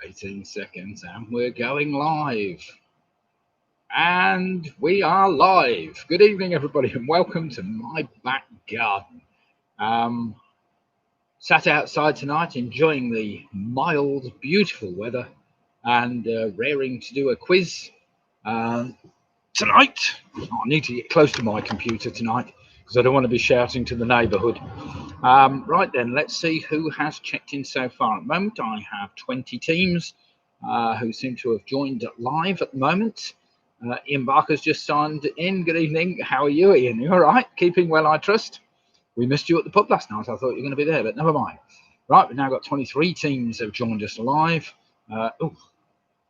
18 seconds and we're going live. And we are live. Good evening, everybody, and welcome to my back garden. Sat outside tonight enjoying the mild, beautiful weather and raring to do a quiz tonight. I need to get close to my computer tonight because I don't want to be shouting to the neighbourhood. Right then, let's see who has checked in so far. At the moment, I have 20 teams who seem to have joined live at the moment. Ian Barker's just signed in. Good evening. How are you, Ian? You all right? Keeping well, I trust? We missed you at the pub last night. I thought you were going to be there, but never mind. Right, we've now got 23 teams have joined us live.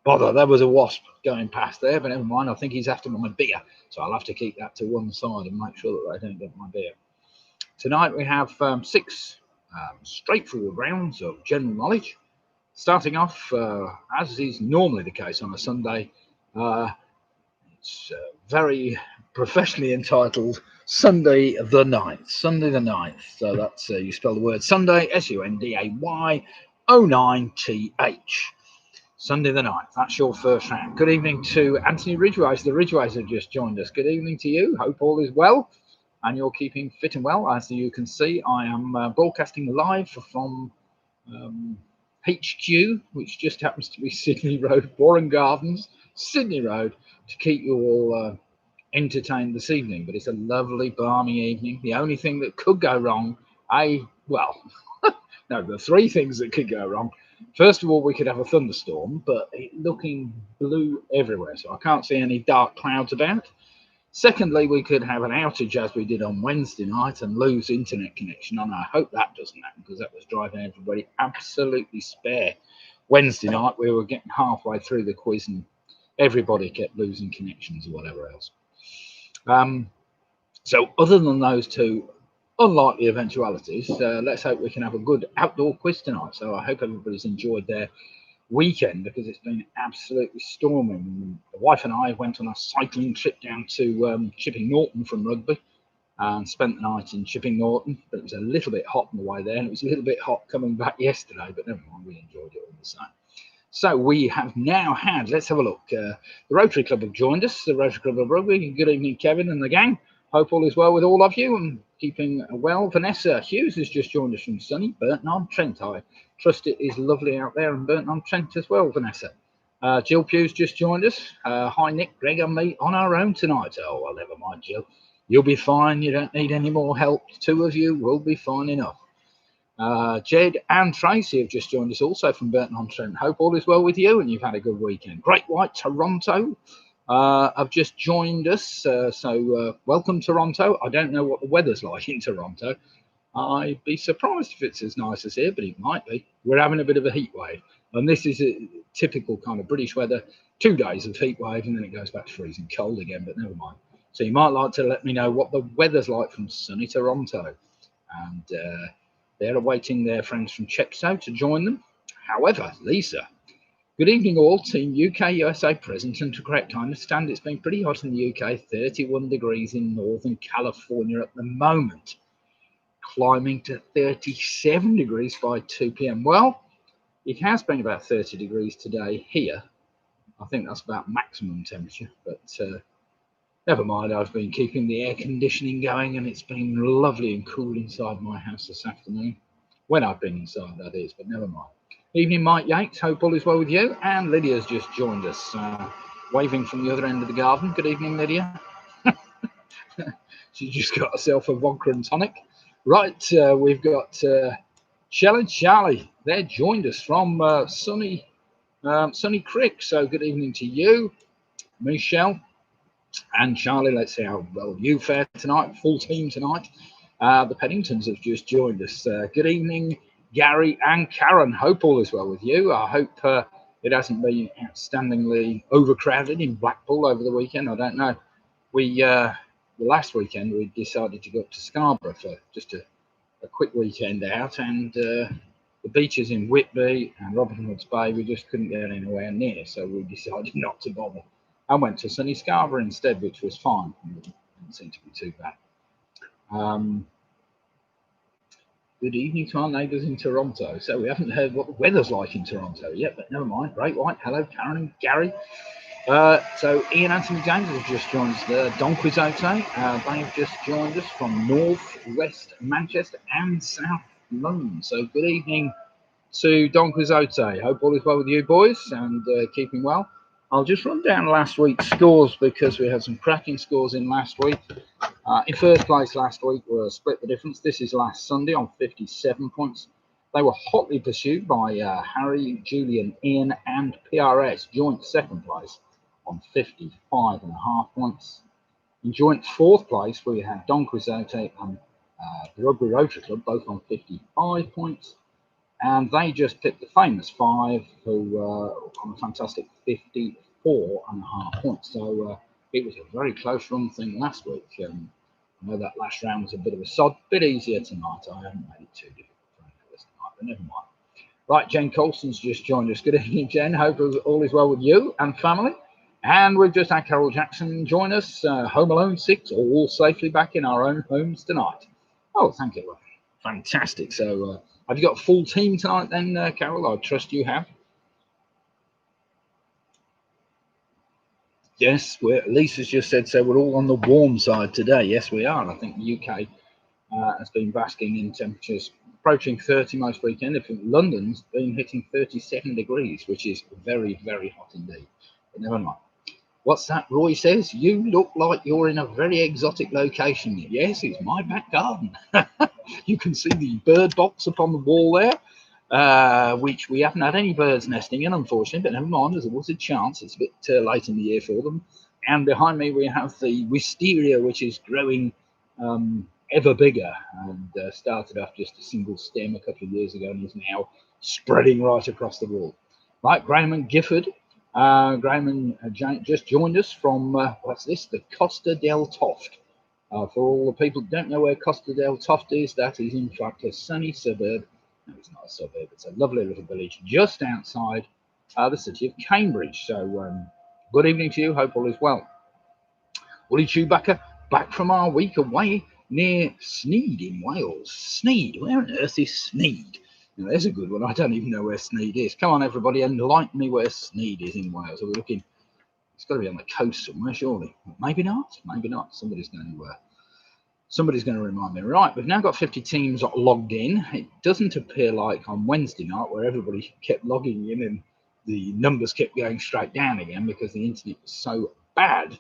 Bother, there was a wasp going past there, but never mind. I think he's after my beer, so I'll have to keep that to one side and make sure that they don't get my beer. Tonight we have 6 straightforward rounds of general knowledge. Starting off, as is normally the case on a Sunday, it's very professionally entitled Sunday the 9th. Sunday the 9th. So that's, you spell the word Sunday, S-U-N-D-A-Y, O-9-T-H. Sunday the 9th. That's your first round. Good evening to Anthony Ridgeways. The Ridgeways have just joined us. Good evening to you. Hope all is well and you're keeping fit and well. As you can see, I am broadcasting live from HQ, which just happens to be Sydney Road, Warren Gardens, Sydney Road, to keep you all entertained this evening. But it's a lovely, balmy evening. The only thing that could go wrong, no, there are 3 things that could go wrong. First of all, we could have a thunderstorm, but it's looking blue everywhere, so I can't see any dark clouds about. Secondly, we could have an outage as we did on Wednesday night and lose internet connection, and I hope that doesn't happen because that was driving everybody absolutely spare. Wednesday night, we were getting halfway through the quiz and everybody kept losing connections or whatever else. So other than those 2 unlikely eventualities, let's hope we can have a good outdoor quiz tonight. So I hope everybody's enjoyed their weekend because it's been absolutely storming. The wife and I went on a cycling trip down to Chipping Norton from Rugby and spent the night in Chipping Norton, but it was a little bit hot on the way there and it was a little bit hot coming back yesterday, but never mind, we enjoyed it all the same. So we have now had, let's have a look, the Rotary Club have joined us, the Rotary Club of Rugby. Good evening, Kevin and the gang. Hope all is well with all of you and keeping well. Vanessa Hughes has just joined us from sunny Burton-on-Trent. I trust it is lovely out there in Burton-on-Trent as well, Vanessa. Jill Pugh's just joined us. Hi, Nick, Greg and me on our own tonight. Oh, well, never mind, Jill. You'll be fine. You don't need any more help. 2 of you will be fine enough. Jed and Tracy have just joined us also from Burton-on-Trent. Hope all is well with you and you've had a good weekend. Great White Toronto have just joined us. So welcome, Toronto. I don't know what the weather's like in Toronto. I'd be surprised if it's as nice as here, but it might be. We're having a bit of a heat wave. And this is a typical kind of British weather. 2 days of heat wave and then it goes back to freezing cold again, but never mind. So you might like to let me know what the weather's like from sunny Toronto. And they're awaiting their friends from Chepstow to join them. However, Lisa, good evening all. Team UK USA present, and to correct, I understand it's been pretty hot in the UK, 31 degrees in Northern California at the moment, climbing to 37 degrees by 2 p.m. Well, it has been about 30 degrees today here. I think that's about maximum temperature, but never mind. I've been keeping the air conditioning going and it's been lovely and cool inside my house this afternoon. When I've been inside, that is, but never mind. Evening, Mike Yates. Hope all is well with you. And Lydia's just joined us, waving from the other end of the garden. Good evening, Lydia. She just got herself a vodka and tonic. Right, we've got Shell and Charlie. They're joined us from sunny Crick. So good evening to you, Michelle and Charlie. Let's see how well you fare tonight. Full team tonight. The Penningtons have just joined us. Good evening, Gary and Karen. Hope all is well with you. I hope it hasn't been outstandingly overcrowded in Blackpool over the weekend. I don't know. The last weekend we decided to go up to Scarborough for just a quick weekend out, and the beaches in Whitby and Robin Hood's Bay we just couldn't get anywhere near, so we decided not to bother. I went to sunny Scarborough instead, which was fine. It didn't seem to be too bad. Good evening to our neighbours in Toronto. So we haven't heard what the weather's like in Toronto yet, but never mind. Great White, hello, Karen and Gary. So Ian Anthony James has just joined us there. Don Quixote, they've just joined us from North West Manchester and South London. So good evening to Don Quixote. Hope all is well with you boys and keeping well. I'll just run down last week's scores because we had some cracking scores in last week. In first place last week were Split the Difference. This is last Sunday on 57 points. They were hotly pursued by Harry, Julian, Ian and PRS, joint second place on 55.5 points. In joint fourth place, we had Don Quixote and the Rugby Rotary Club, both on 55 points. And they just picked the famous five, who on a fantastic 54.5 points. So it was a very close run thing last week. I know that last round was a bit of a sod, bit easier tonight. I haven't made it too difficult for any of us tonight, but never mind. Right, Jen Colson's just joined us. Good evening, Jen. Hope all is well with you and family. And we've just had Carol Jackson join us. Home Alone 6, all safely back in our own homes tonight. Oh, thank you. Fantastic. So, have you got a full team tonight then, Carol? I trust you have. Yes, Lisa's just said so. We're all on the warm side today. Yes, we are. I think the UK has been basking in temperatures approaching 30 most weekend. I think London's been hitting 37 degrees, which is very, very hot indeed. But never mind. What's that? Roy says, you look like you're in a very exotic location. Yes, it's my back garden. You can see the bird box up on the wall there, which we haven't had any birds nesting in, unfortunately, but never mind, there's always a chance. It's a bit late in the year for them. And behind me, we have the wisteria, which is growing ever bigger and started off just a single stem a couple of years ago and is now spreading right across the wall. Right, Graham and Gifford. Graham and just joined us from, what's this? The Costa del Toft. For all the people who don't know where Costa del Toft is, that is in fact a sunny suburb. No, it's not a suburb, it's a lovely little village just outside the city of Cambridge. So, good evening to you, hope all is well. Willie Chewbacca, back from our week away near Sneed in Wales. Sneed, where on earth is Sneed? Now, there's a good one. I don't even know where Sneed is. Come on, everybody, enlighten me where Sneed is in Wales. Are we looking? It's got to be on the coast somewhere, surely. Maybe not. Maybe not. Somebody's going to remind me. Right, we've now got 50 teams logged in. It doesn't appear like on Wednesday night where everybody kept logging in and the numbers kept going straight down again because the internet was so bad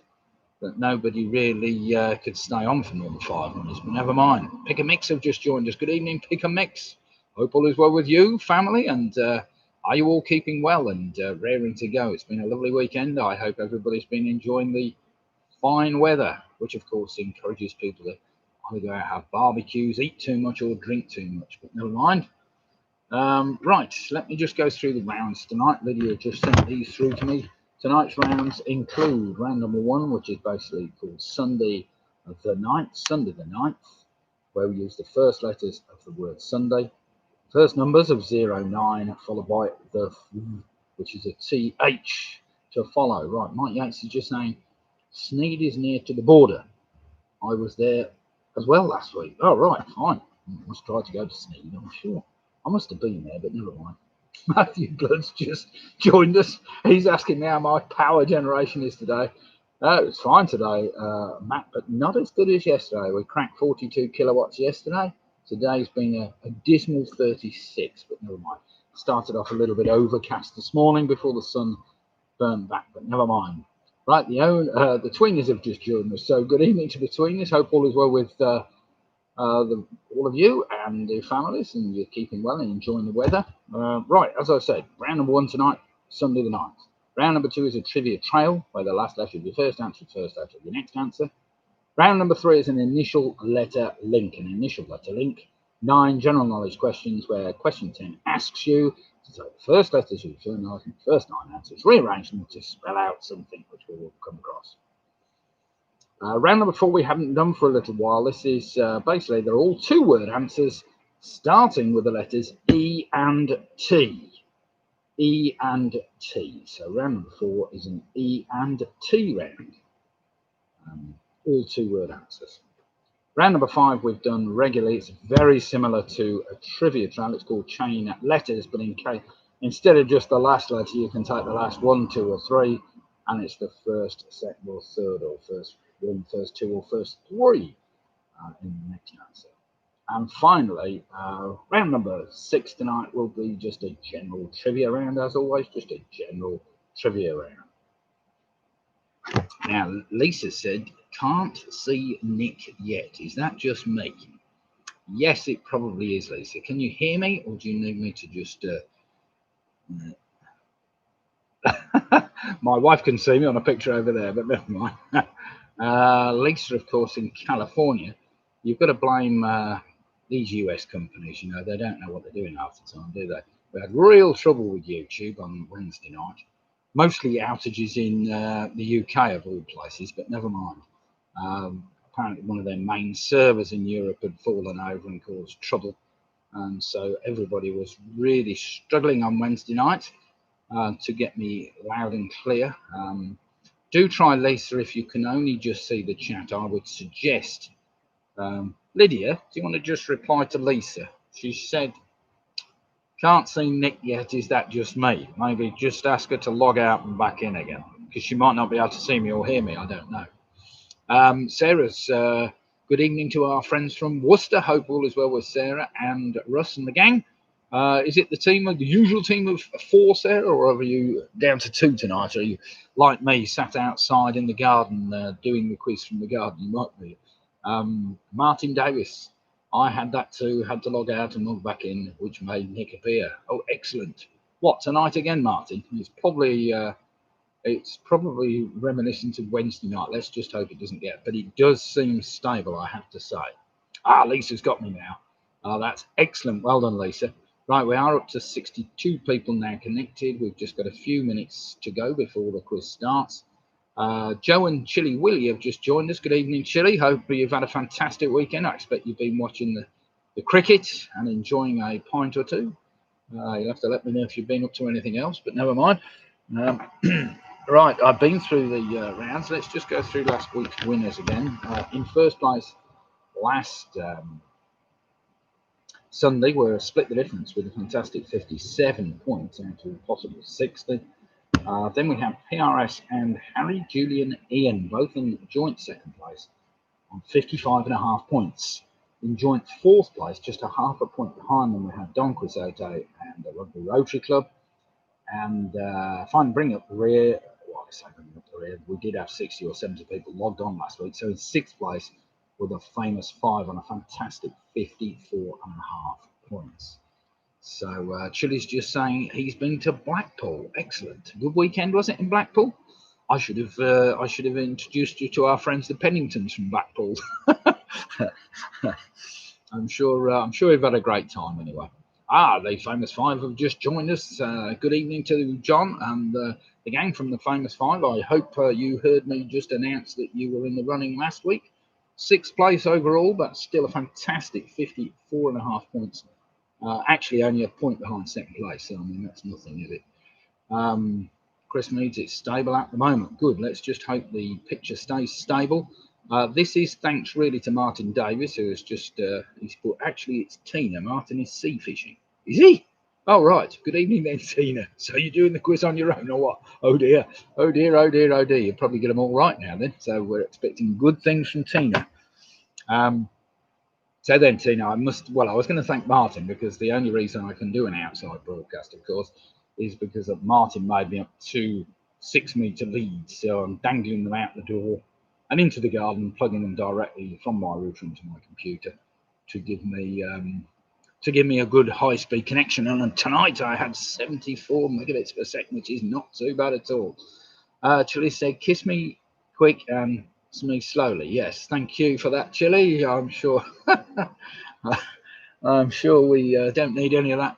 that nobody really could stay on for more than 5 minutes. But never mind. Pick a Mix have just joined us. Good evening, Pick a Mix. Hope all is well with you, family, and are you all keeping well and raring to go? It's been a lovely weekend. I hope everybody's been enjoying the fine weather, which of course encourages people to either go out, have barbecues, eat too much, or drink too much. But never mind. Right, let me just go through the rounds tonight. Lydia just sent these through to me. Tonight's rounds include round number 1, which is basically called Sunday the 9th, where we use the first letters of the word Sunday. First numbers of 0, 9, followed by the which is a TH to follow. Right, Mike Yates is just saying, Sneed is near to the border. I was there as well last week. Oh, right, fine. I must try to go to Sneed, I'm sure. I must have been there, but never mind. Matthew Blood's just joined us. He's asking me how my power generation is today. It's fine today, Matt, but not as good as yesterday. We cracked 42 kilowatts yesterday. Today's been a dismal 36, but never mind. Started off a little bit overcast this morning before the sun burned back, but never mind. Right, the Tweeners have just joined us. So good evening to the Tweeners. Hope all is well with all of you and your families, and you're keeping well and enjoying the weather. Right, as I said, round number 1 tonight, Sunday the 9th. Round number 2 is a trivia trail, where the last letter of your first answer is the first letter of your next answer. Round number 3 is an initial letter link. 9 general knowledge questions, where question 10 asks you to say the first letters of your first 9 answers, rearrange them to spell out something which we will come across. Round number 4 we haven't done for a little while. This is basically, they're all 2-word answers starting with the letters E and T. E and T. So round number 4 is an E and T round. All 2-word answers. Round number 5 we've done regularly. It's very similar to a trivia trial. It's called chain letters, but instead of just the last letter, you can take the last 1, 2, or 3, and it's the first, second, or third, or first 1, first 2, or first 3 in the next answer. And finally, round number 6 tonight will be just a general trivia round, as always, just a general trivia round. Now, Lisa said, can't see Nick yet. Is that just me? Yes, it probably is, Lisa. Can you hear me, or do you need me to just... My wife can see me on a picture over there, but never mind. Lisa, of course, in California. You've got to blame these US companies. You know, they don't know what they're doing half the time, do they? We had real trouble with YouTube on Wednesday night. Mostly outages in the UK, of all places, but never mind. Apparently one of their main servers in Europe had fallen over and caused trouble. And so everybody was really struggling on Wednesday night to get me loud and clear. Do try, Lisa, if you can only just see the chat. I would suggest, Lydia, do you want to just reply to Lisa? She said, can't see Nick yet, is that just me? Maybe just ask her to log out and back in again, because she might not be able to see me or hear me, I don't know. Sarah's, good evening to our friends from Worcester. Hope all is well with Sarah and Russ and the gang. Is it the usual team of 4, Sarah, or are you down to 2 tonight? Are you, like me, sat outside in the garden doing the quiz from the garden? You might be. Martin Davis, I had that too, had to log out and log back in, which made Nick appear. Oh, excellent. What, tonight again, Martin? It's probably reminiscent of Wednesday night. Let's just hope it doesn't get, but it does seem stable, I have to say. Lisa's got me now. That's excellent. Well done, Lisa. Right, we are up to 62 people now connected. We've just got a few minutes to go before the quiz starts. Joe and Chili Willie have just joined us. Good evening, Chili. Hope you've had a fantastic weekend. I expect you've been watching the cricket and enjoying a pint or two. You'll have to let me know if you've been up to anything else, but never mind. Right, I've been through the rounds. Let's just go through last week's winners again. In first place last Sunday, we're split the difference with a fantastic 57 points out of a possible 60. Then we have PRS and Harry, Julian, Ian, both in joint second place on 55.5 points. In joint fourth place, just a half a point behind them, we have Don Quisote and the Rugby Rotary Club. And finally, bring up the rear. Well, I say bring up the rear. We did have 60 or 70 people logged on last week. So in sixth place with a famous 5 on a fantastic 54.5 points. So Chili's just saying he's been to Blackpool. Excellent. Good weekend, was it, in Blackpool? I should have introduced you to our friends the Penningtons from Blackpool. I'm sure you've had a great time anyway. The famous 5 have just joined us. Good evening to John and the gang from the famous 5. I hope you heard me just announce that you were in the running last week. 6th place overall, but still a fantastic 54.5 points. Actually, only a point behind second place. So I mean, that's nothing, is it? Chris Meads, it's stable at the moment. Good. Let's just hope the picture stays stable. This is thanks really to Martin Davis, who has just he's put, actually it's Tina. Martin is sea fishing. Is he? Oh, right. Good evening then, Tina. So you're doing the quiz on your own or what? Oh dear. Oh dear, oh dear, oh dear. You'll probably get them all right now then. So we're expecting good things from Tina. So then, Tina, I was going to thank Martin, because the only reason I can do an outside broadcast, of course, is because Martin made me up 2 6-meter leads. So I'm dangling them out the door and into the garden, plugging them directly from my router into my computer to give me a good high-speed connection. And tonight I had 74 megabits per second, which is not too bad at all. Chili said, "Kiss me quick and me slowly." Yes, thank you for that, Chili. I'm sure we don't need any of that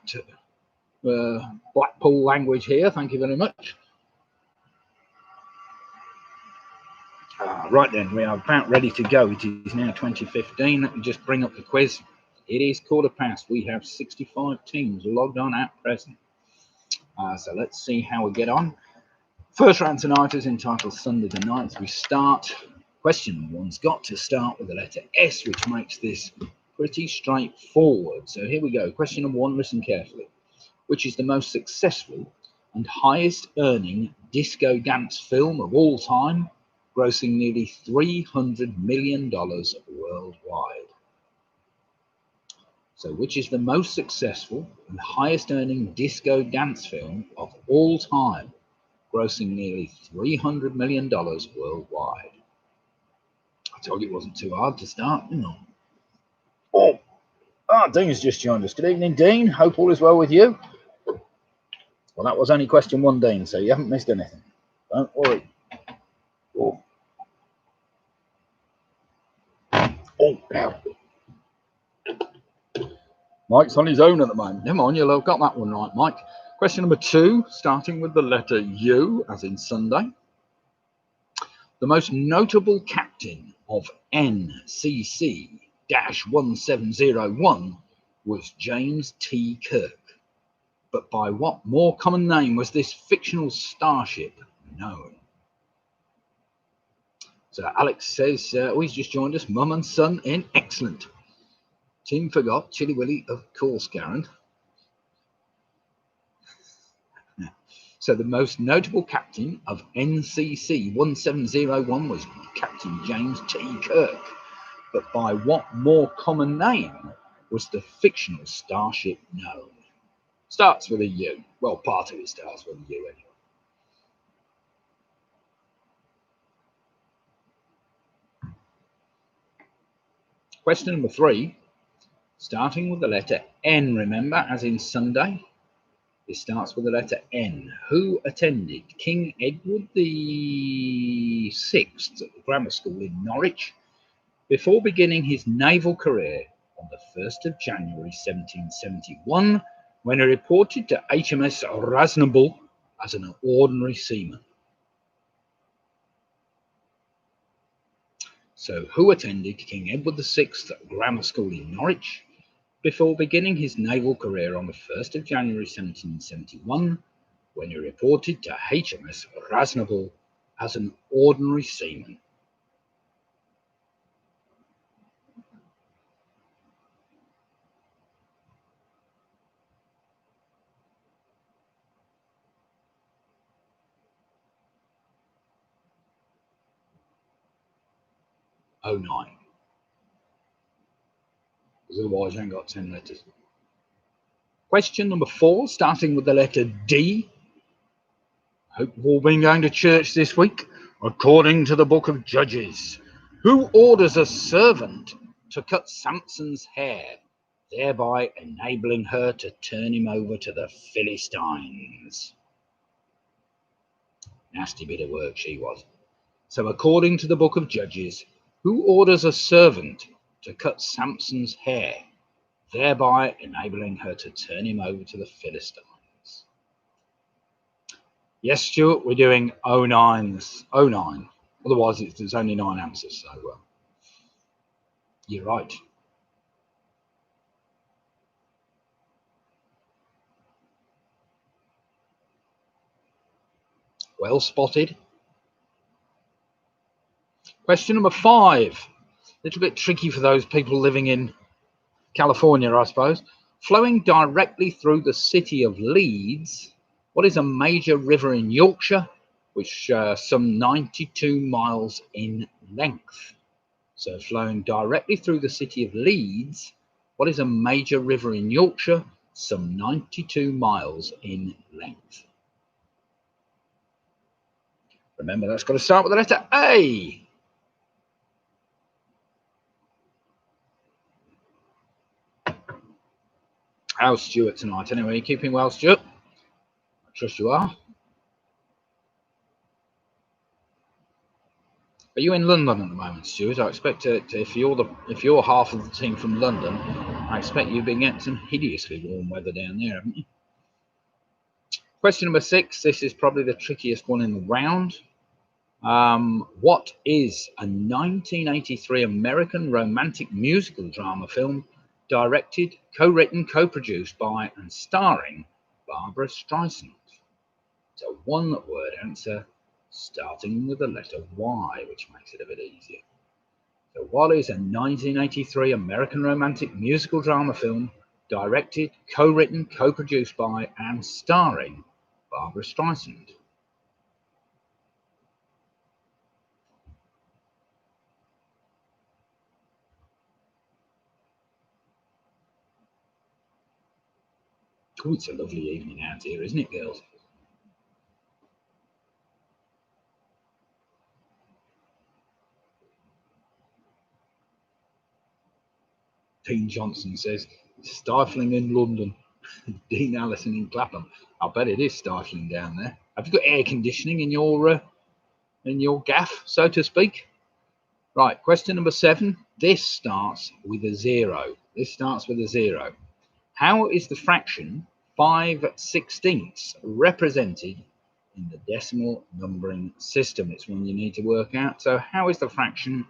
Blackpool language here. Thank you very much. Right then, we are about ready to go. It is now 2015. Let me just bring up the quiz. It is 1:15. We have 65 teams logged on at present. So let's see how we get on. First round tonight is entitled Sunday the 9th. We start Question number one's got to start with the letter S, which makes this pretty straightforward. So here we go. Question number one, listen carefully. Which is the most successful and highest earning disco dance film of all time, grossing nearly $300 million worldwide? So which is the most successful and highest earning disco dance film of all time, grossing nearly $300 million worldwide? I told you it wasn't too hard to start, didn't I? Dean's just joined us. Good evening, Dean. Hope all is well with you. Well, that was only question one, Dean, so you haven't missed anything. Don't worry. Now. Mike's on his own at the moment. Never mind, you'll have got that one right, Mike. Question number two, starting with the letter U, as in Sunday. The most notable captain of NCC-1701 was James T. Kirk. But by what more common name was this fictional starship known? So Alex says, he's just joined us, mum and son in. Excellent. Tim forgot, Chilly Willy, of course, Karen. So the most notable captain of NCC 1701 was Captain James T. Kirk. But by what more common name was the fictional starship known? Starts with a U. Well, part of it starts with a U anyway. Question number three, starting with the letter N, remember, as in Sunday. It starts with the letter N. Who attended King Edward VI at the grammar school in Norwich before beginning his naval career on the 1st of January 1771, when he reported to HMS Rasnable as an ordinary seaman? So, who attended King Edward VI grammar school in Norwich before beginning his naval career on the 1st of January 1771, when he reported to HMS Rasnable as an ordinary seaman? Oh, 09. Because otherwise you ain't got 10 letters. Question number four, starting with the letter D. Hope you've all been going to church this week. According to the book of Judges, who orders a servant to cut Samson's hair, thereby enabling her to turn him over to the Philistines? Nasty bit of work she was. So according to the book of Judges, who orders a servant to cut Samson's hair, thereby enabling her to turn him over to the Philistines? Yes, Stuart, we're doing 09s. 09. Otherwise, there's only 9 answers, so you're right. Well spotted. Question number 5. A little bit tricky for those people living in California, I suppose. Flowing directly through the city of Leeds, what is a major river in Yorkshire, which some 92 miles in length? So flowing directly through the city of Leeds, what is a major river in Yorkshire, some 92 miles in length? Remember, that's got to start with the letter A. How's Stuart tonight? Anyway, you keeping well, Stuart? I trust you are. Are you in London at the moment, Stuart? I expect if you're half of the team from London, I expect you've been getting some hideously warm weather down there, haven't you? Question number 6. This is probably the trickiest one in the round. What is a 1983 American romantic musical drama film directed, co-written, co-produced by and starring Barbra Streisand? It's a one-word answer. starting with the letter Y, which makes it a bit easier. So what is a 1983 American romantic musical drama film directed, co-written, co-produced by, and starring Barbra Streisand? Oh, it's a lovely evening out here, isn't it, girls? Dean Johnson says, stifling in London. Dean Allison in Clapham. I bet it is stifling down there. Have you got air conditioning in your gaff, so to speak? Right, question number 7. This starts with a 0. How is the fraction 5/16 represented in the decimal numbering system? It's one you need to work out. So how is the fraction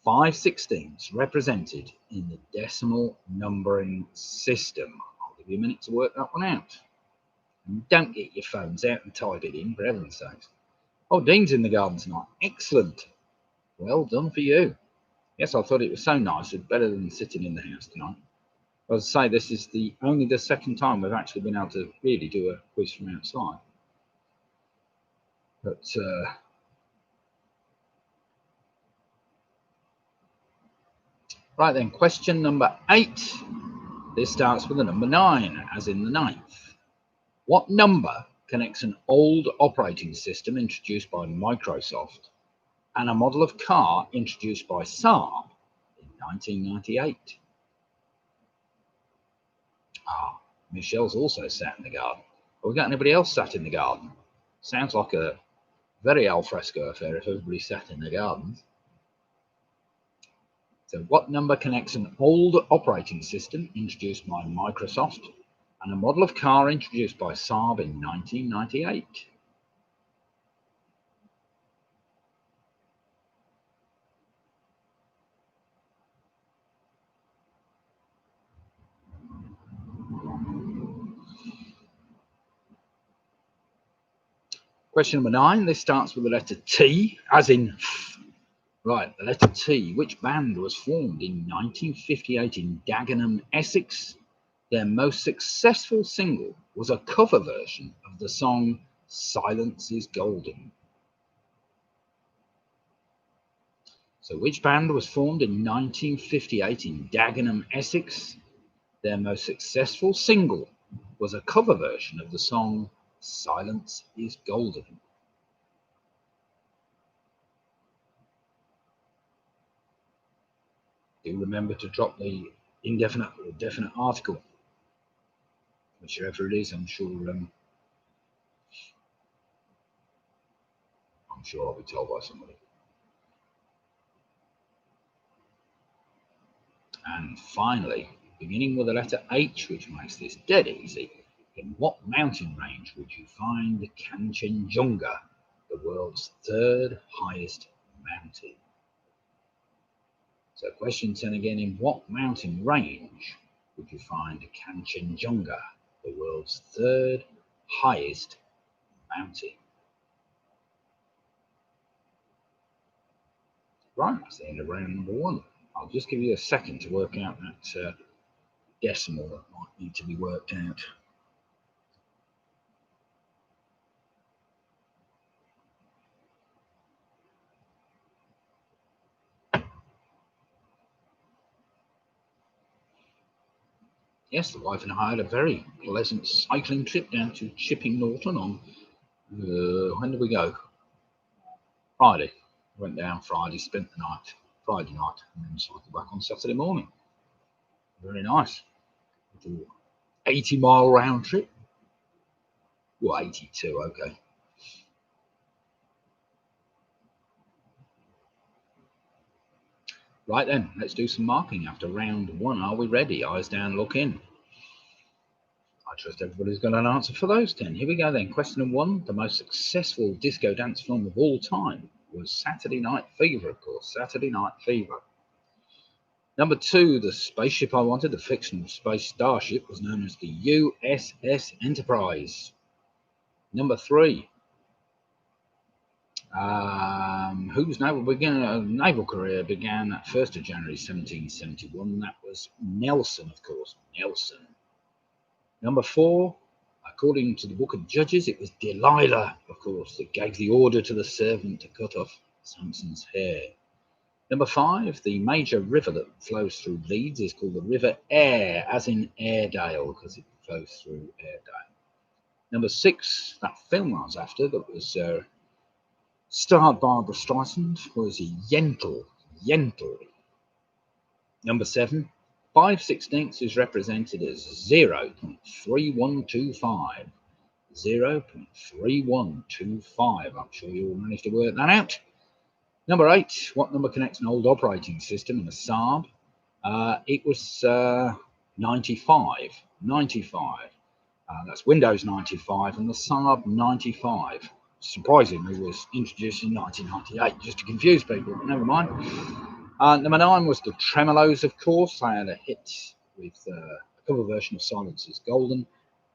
5/16 represented in the decimal numbering system? I'll give you a minute to work that one out. And don't get your phones out and type it in, for heaven's sakes. Oh, Dean's in the garden tonight. Excellent. Well done for you. Yes, I thought it was so nice. It's better than sitting in the house tonight. As I say, this is only the second time we've actually been able to really do a quiz from outside. But right then, question number 8. This starts with the number 9, as in the 9th. What number connects an old operating system introduced by Microsoft and a model of car introduced by Saab in 1998? Michelle's also sat in the garden. Have we got anybody else sat in the garden? Sounds like a very al fresco affair if everybody sat in the gardens. So what number connects an old operating system introduced by Microsoft and a model of car introduced by Saab in 1998? Question number 9. This starts with the letter T, as in right, the letter T. Which band was formed in 1958 in Dagenham, Essex? Their most successful single was a cover version of the song Silence is Golden. So which band was formed in 1958 in Dagenham, Essex? Their most successful single was a cover version of the song Silence is Golden. Do remember to drop the indefinite or definite article, whichever it is. I'm sure I'll be told by somebody. And finally, beginning with the letter H, which makes this dead easy, in what mountain range would you find Kanchenjunga, the world's 3rd highest mountain? So question 10 again, in what mountain range would you find Kanchenjunga, the world's 3rd highest mountain? Right, that's the end of round number 1. I'll just give you a second to work out that decimal that might need to be worked out. Yes, the wife and I had a very pleasant cycling trip down to Chipping Norton on, when did we go? Friday. Went down Friday, spent the night, Friday night, and then cycled back on Saturday morning. Very nice. 80-mile round trip. Well, 82, okay. Right then, let's do some marking after round 1. Are we ready? Eyes down, look in. I trust everybody's got an answer for those 10. Here we go then. Question number 1. The most successful disco dance film of all time was Saturday Night Fever, of course. Saturday Night Fever. Number 2. The spaceship I wanted, the fictional space starship, was known as the USS Enterprise. Number 3. Whose naval career began at 1st of January 1771? That was Nelson, of course. Nelson. Number 4, according to the Book of Judges, it was Delilah, of course, that gave the order to the servant to cut off Samson's hair. Number 5, the major river that flows through Leeds is called the River Aire, as in Airedale, because it flows through Airedale. Number 6, that film I was after, that was starred Barbara Streisand, was Yentl. Yentl. Number 7, 5/16 is represented as 0.3125. 0.3125. I'm sure you all managed to work that out. Number 8, what number connects an old operating system and a Saab? It was 95. 95. That's Windows 95 and the Saab 95. Surprisingly, was introduced in 1998, just to confuse people, but never mind. Number 9 was the Tremolos, of course. They had a hit with a cover version of Silence's Golden.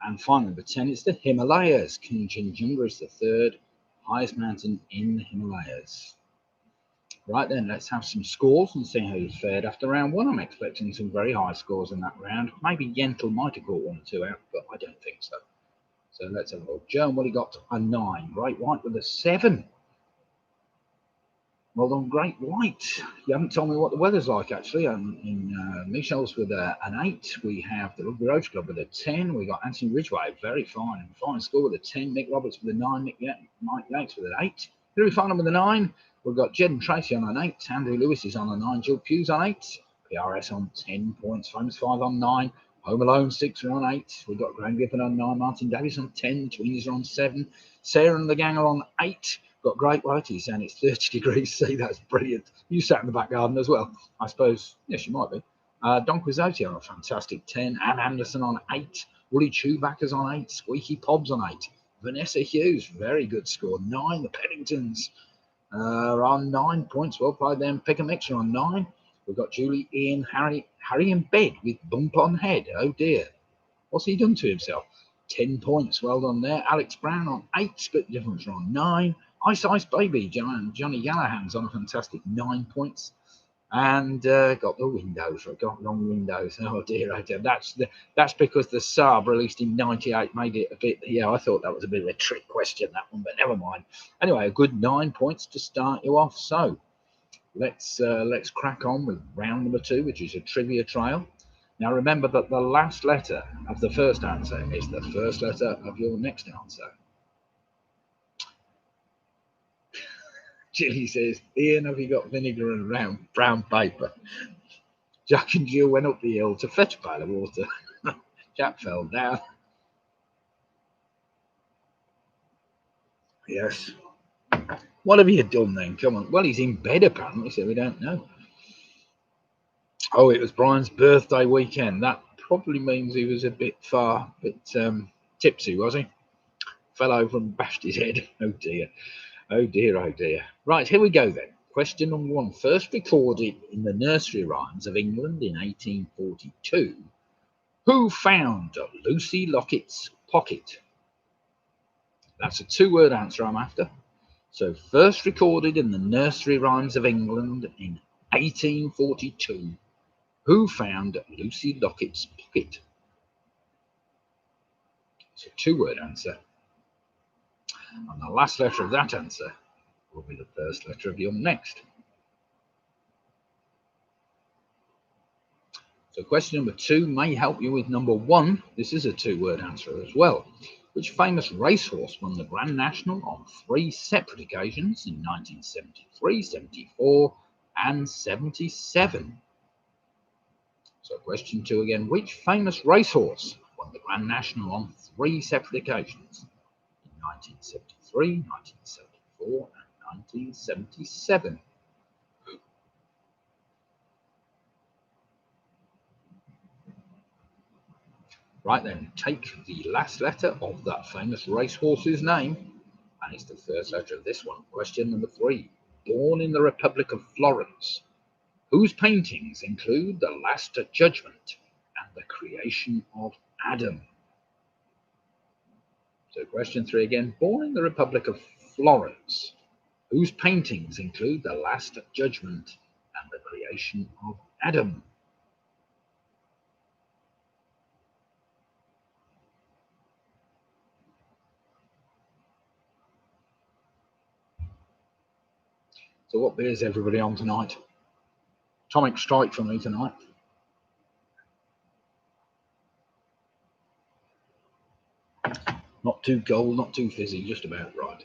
And finally, number 10 is the Himalayas. Kanchenjunga is the third highest mountain in the Himalayas. Right then, let's have some scores and see how you fared after round 1. I'm expecting some very high scores in that round. Maybe Yentl might have got 1 or 2 out, but I don't think so. So let's have a look. Joan, what he got? A 9. Great White with a 7. Well done, Great White. You haven't told me what the weather's like, actually. Michelle's with an 8. We have the Rugby Roach Club with a 10. We got Anthony Ridgway, very fine. Fine score with a 10. Nick Roberts with a 9. Mike Yates with an 8. Hilary Farnham with a 9. We've got Jed and Tracy on an 8. Andrew Lewis is on a 9. Jill Hughes on 8. PRS on 10 points. Famous 5 on 9. Home Alone 6 are on 8. We've got Graham Gifford on 9. Martin Davis on 10. Twins are on 7. Sarah and the gang are on 8. Got Great White, he's saying it's 30 degrees C. That's brilliant. You sat in the back garden as well, I suppose. Yes, you might be. Don Quixote on a fantastic 10. Anne Anderson on 8. Woody Chewbacca's on 8. Squeaky Pob's on 8. Vanessa Hughes, very good score. 9. The Penningtons are on 9 points. Well played them. Pick a Mixer on 9. We've got Julie, Ian, Harry in bed with bump on head. Oh dear. What's he done to himself? 10 points. Well done there. Alex Brown on 8. Split difference on 9. Ice Baby, Johnny Gallagher's on a fantastic 9 points. And got the windows. Got long windows. Oh dear, oh dear. That's because the Saab released in 98 made it a bit. Yeah, I thought that was a bit of a trick question, that one, but never mind. Anyway, a good 9 points to start you off. So let's crack on with round number 2, which is a trivia trail. Now remember that the last letter of the first answer is the first letter of your next answer. Jilly says, Ian, have you got vinegar and brown paper? Jack and Jill went up the hill to fetch a pail of water. Jack fell down. Yes. What have you done then? Come on. Well, he's in bed apparently, so we don't know. Oh, it was Brian's birthday weekend. That probably means he was a bit tipsy, was he? Fell over and bashed his head. Oh dear. Oh dear, oh dear. Right, here we go then. Question number 1. First recorded in the nursery rhymes of England in 1842. Who found Lucy Locket's pocket? That's a 2-word answer I'm after. So first recorded in the nursery rhymes of England in 1842. Who found Lucy Locket's pocket? It's a 2-word answer. And the last letter of that answer will be the first letter of your next. So question number 2 may help you with number 1. This is a 2-word answer as well. Which famous racehorse won the Grand National on 3 separate occasions in 1973, 74 and 77? So question 2 again. Which famous racehorse won the Grand National on 3 separate occasions in 1973, 1974 and 1977? Right then, take the last letter of that famous racehorse's name, and it's the first letter of this one. Question number 3. Born in the Republic of Florence, whose paintings include The Last Judgment and the Creation of Adam? So question 3 again. Born in the Republic of Florence, whose paintings include The Last Judgment and the creation of Adam. So what beer is everybody on tonight? Atomic Strike for me tonight. Not too cold, not too fizzy, just about right.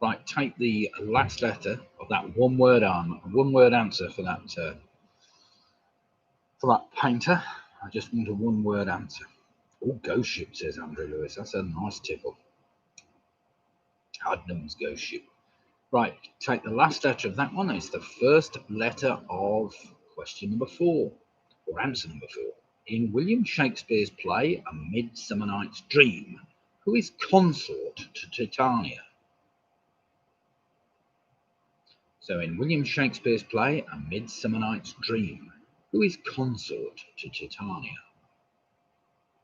Right, take the last letter of that one-word answer for that painter. I just want a one-word answer. Oh, Ghost Ship, says Andrew Lewis. That's a nice tipple. Adnams Ghost Ship. Right, take the last letter of that one. It's the first letter of question number 4, or answer number 4. In William Shakespeare's play A Midsummer Night's Dream, who is consort to Titania? So in William Shakespeare's play A Midsummer Night's Dream, who is consort to Titania?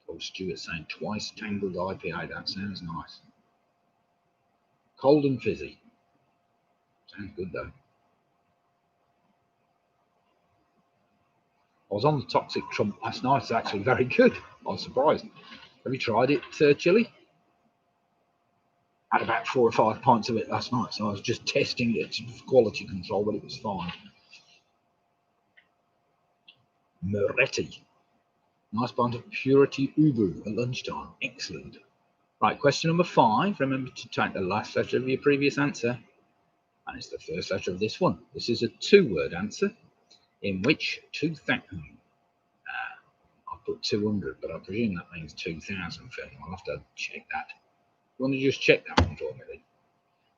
Oh, Stuart's saying twice tangled IPA. That sounds nice. Cold and fizzy. Sounds good though. I was on the Toxic Trump last night. It's actually very good. I was surprised. Have you tried it, Chili? I had about 4 or 5 pints of it last night, so I was just testing it for quality control, but it was fine. Moretti. Nice pint of Purity Ubu at lunchtime. Excellent. Right, question number 5. Remember to take the last letter of your previous answer. And it's the first letter of this one. This is a 2-word answer in which 2000. I put 200, but I presume that means 2000 film. I'll have to check that. You want to just check that one for me then?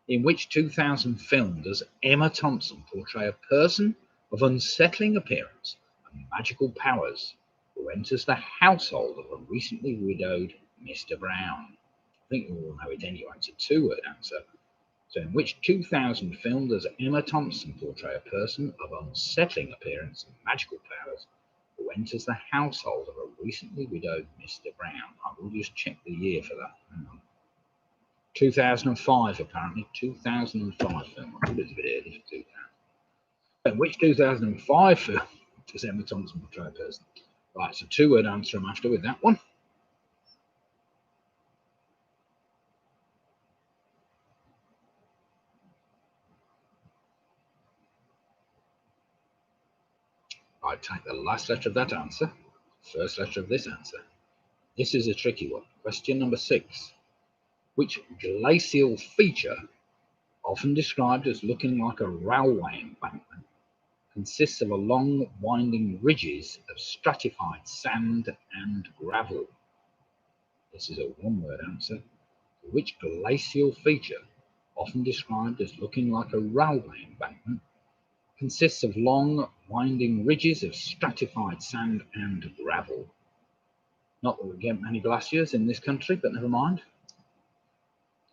In which 2000 film does Emma Thompson portray a person of unsettling appearance and magical powers who enters the household of a recently widowed Mr. Brown? I think we all know it anyway. It's a 2-word answer. So in which 2000 film does Emma Thompson portray a person of unsettling appearance and magical powers who enters the household of a recently widowed Mr. Brown? I will just check the year for that. Hang on. 2005, apparently. 2005 film. I thought it was a bit early for 2000. In which 2005 film does Emma Thompson portray a person? Right, so 2-word answer I'm after with that one. Right, take the last letter of that answer, first letter of this answer. This is a tricky one. Question number 6. Which glacial feature, often described as looking like a railway embankment, consists of a long, winding ridges of stratified sand and gravel? This is a 1-word answer. Which glacial feature, often described as looking like a railway embankment, consists of long, winding ridges of stratified sand and gravel? Not that we get many glaciers in this country, but never mind.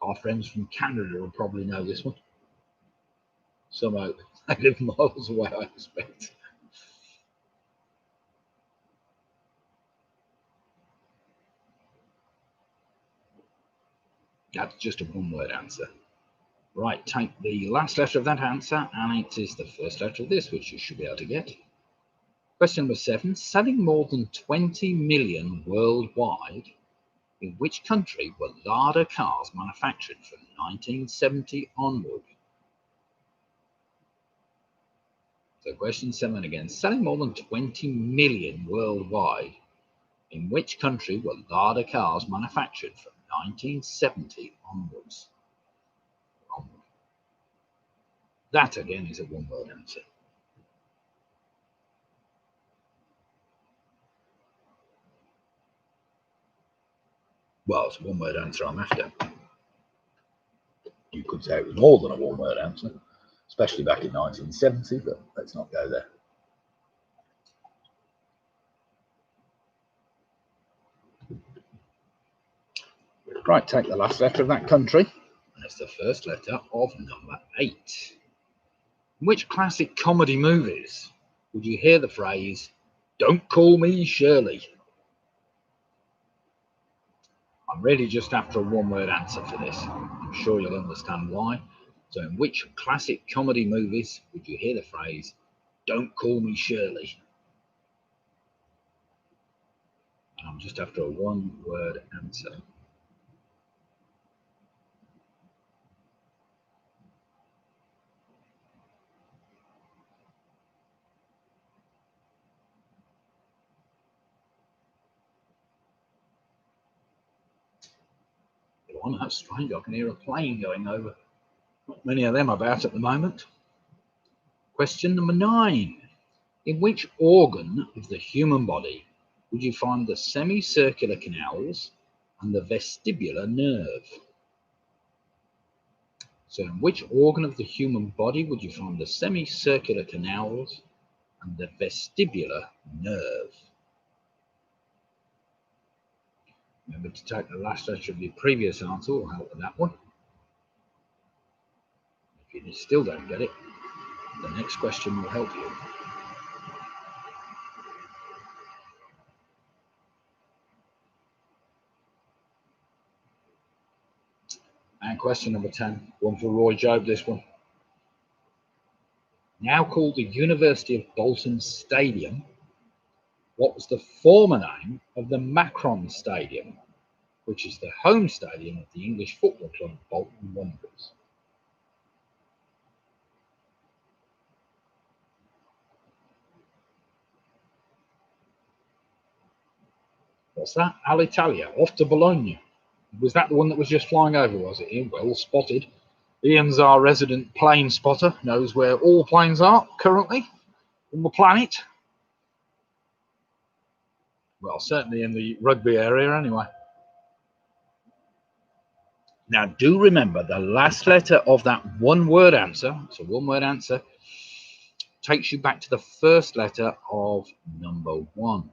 Our friends from Canada will probably know this one. Somehow they live miles away, I expect. That's just a 1-word answer. Right, take the last letter of that answer, and it is the first letter of this, which you should be able to get. Question number 7. Selling more than 20 million worldwide, in which country were Lada cars manufactured from 1970 onward? So question 7 again. Selling more than 20 million worldwide, in which country were Lada cars manufactured from 1970 onwards? That again is a 1-word answer. Well, it's a 1-word answer I'm after. You could say it was more than a 1-word answer, especially back in 1970, but let's not go there. Right, take the last letter of that country, and it's the first letter of number 8. In which classic comedy movies would you hear the phrase, "Don't call me Shirley"? I'm really just after a one-word answer for this. I'm sure you'll understand why. So in which classic comedy movies would you hear the phrase, "Don't call me Shirley"? And I'm just after a one-word answer. Go on, that's strange. I can hear a plane going over. Not many of them about at the moment. Question number 9. In which organ of the human body would you find the semicircular canals and the vestibular nerve? So in which organ of the human body would you find the semicircular canals and the vestibular nerve? Remember to take the last letter of your previous answer will help with that one. If you still don't get it, the next question will help you. And question number 10, one for Roy Job, this one. Now called the University of Bolton Stadium, what was the former name of the Macron Stadium, which is the home stadium of the English football club Bolton Wanderers? What's that? Alitalia, off to Bologna. Was that the one that was just flying over, was it, Ian? Well spotted. Ian's our resident plane spotter, knows where all planes are currently on the planet. Well, certainly in the rugby area anyway. Now, do remember the last letter of that one-word answer, so one-word answer, takes you back to the first letter of number 1.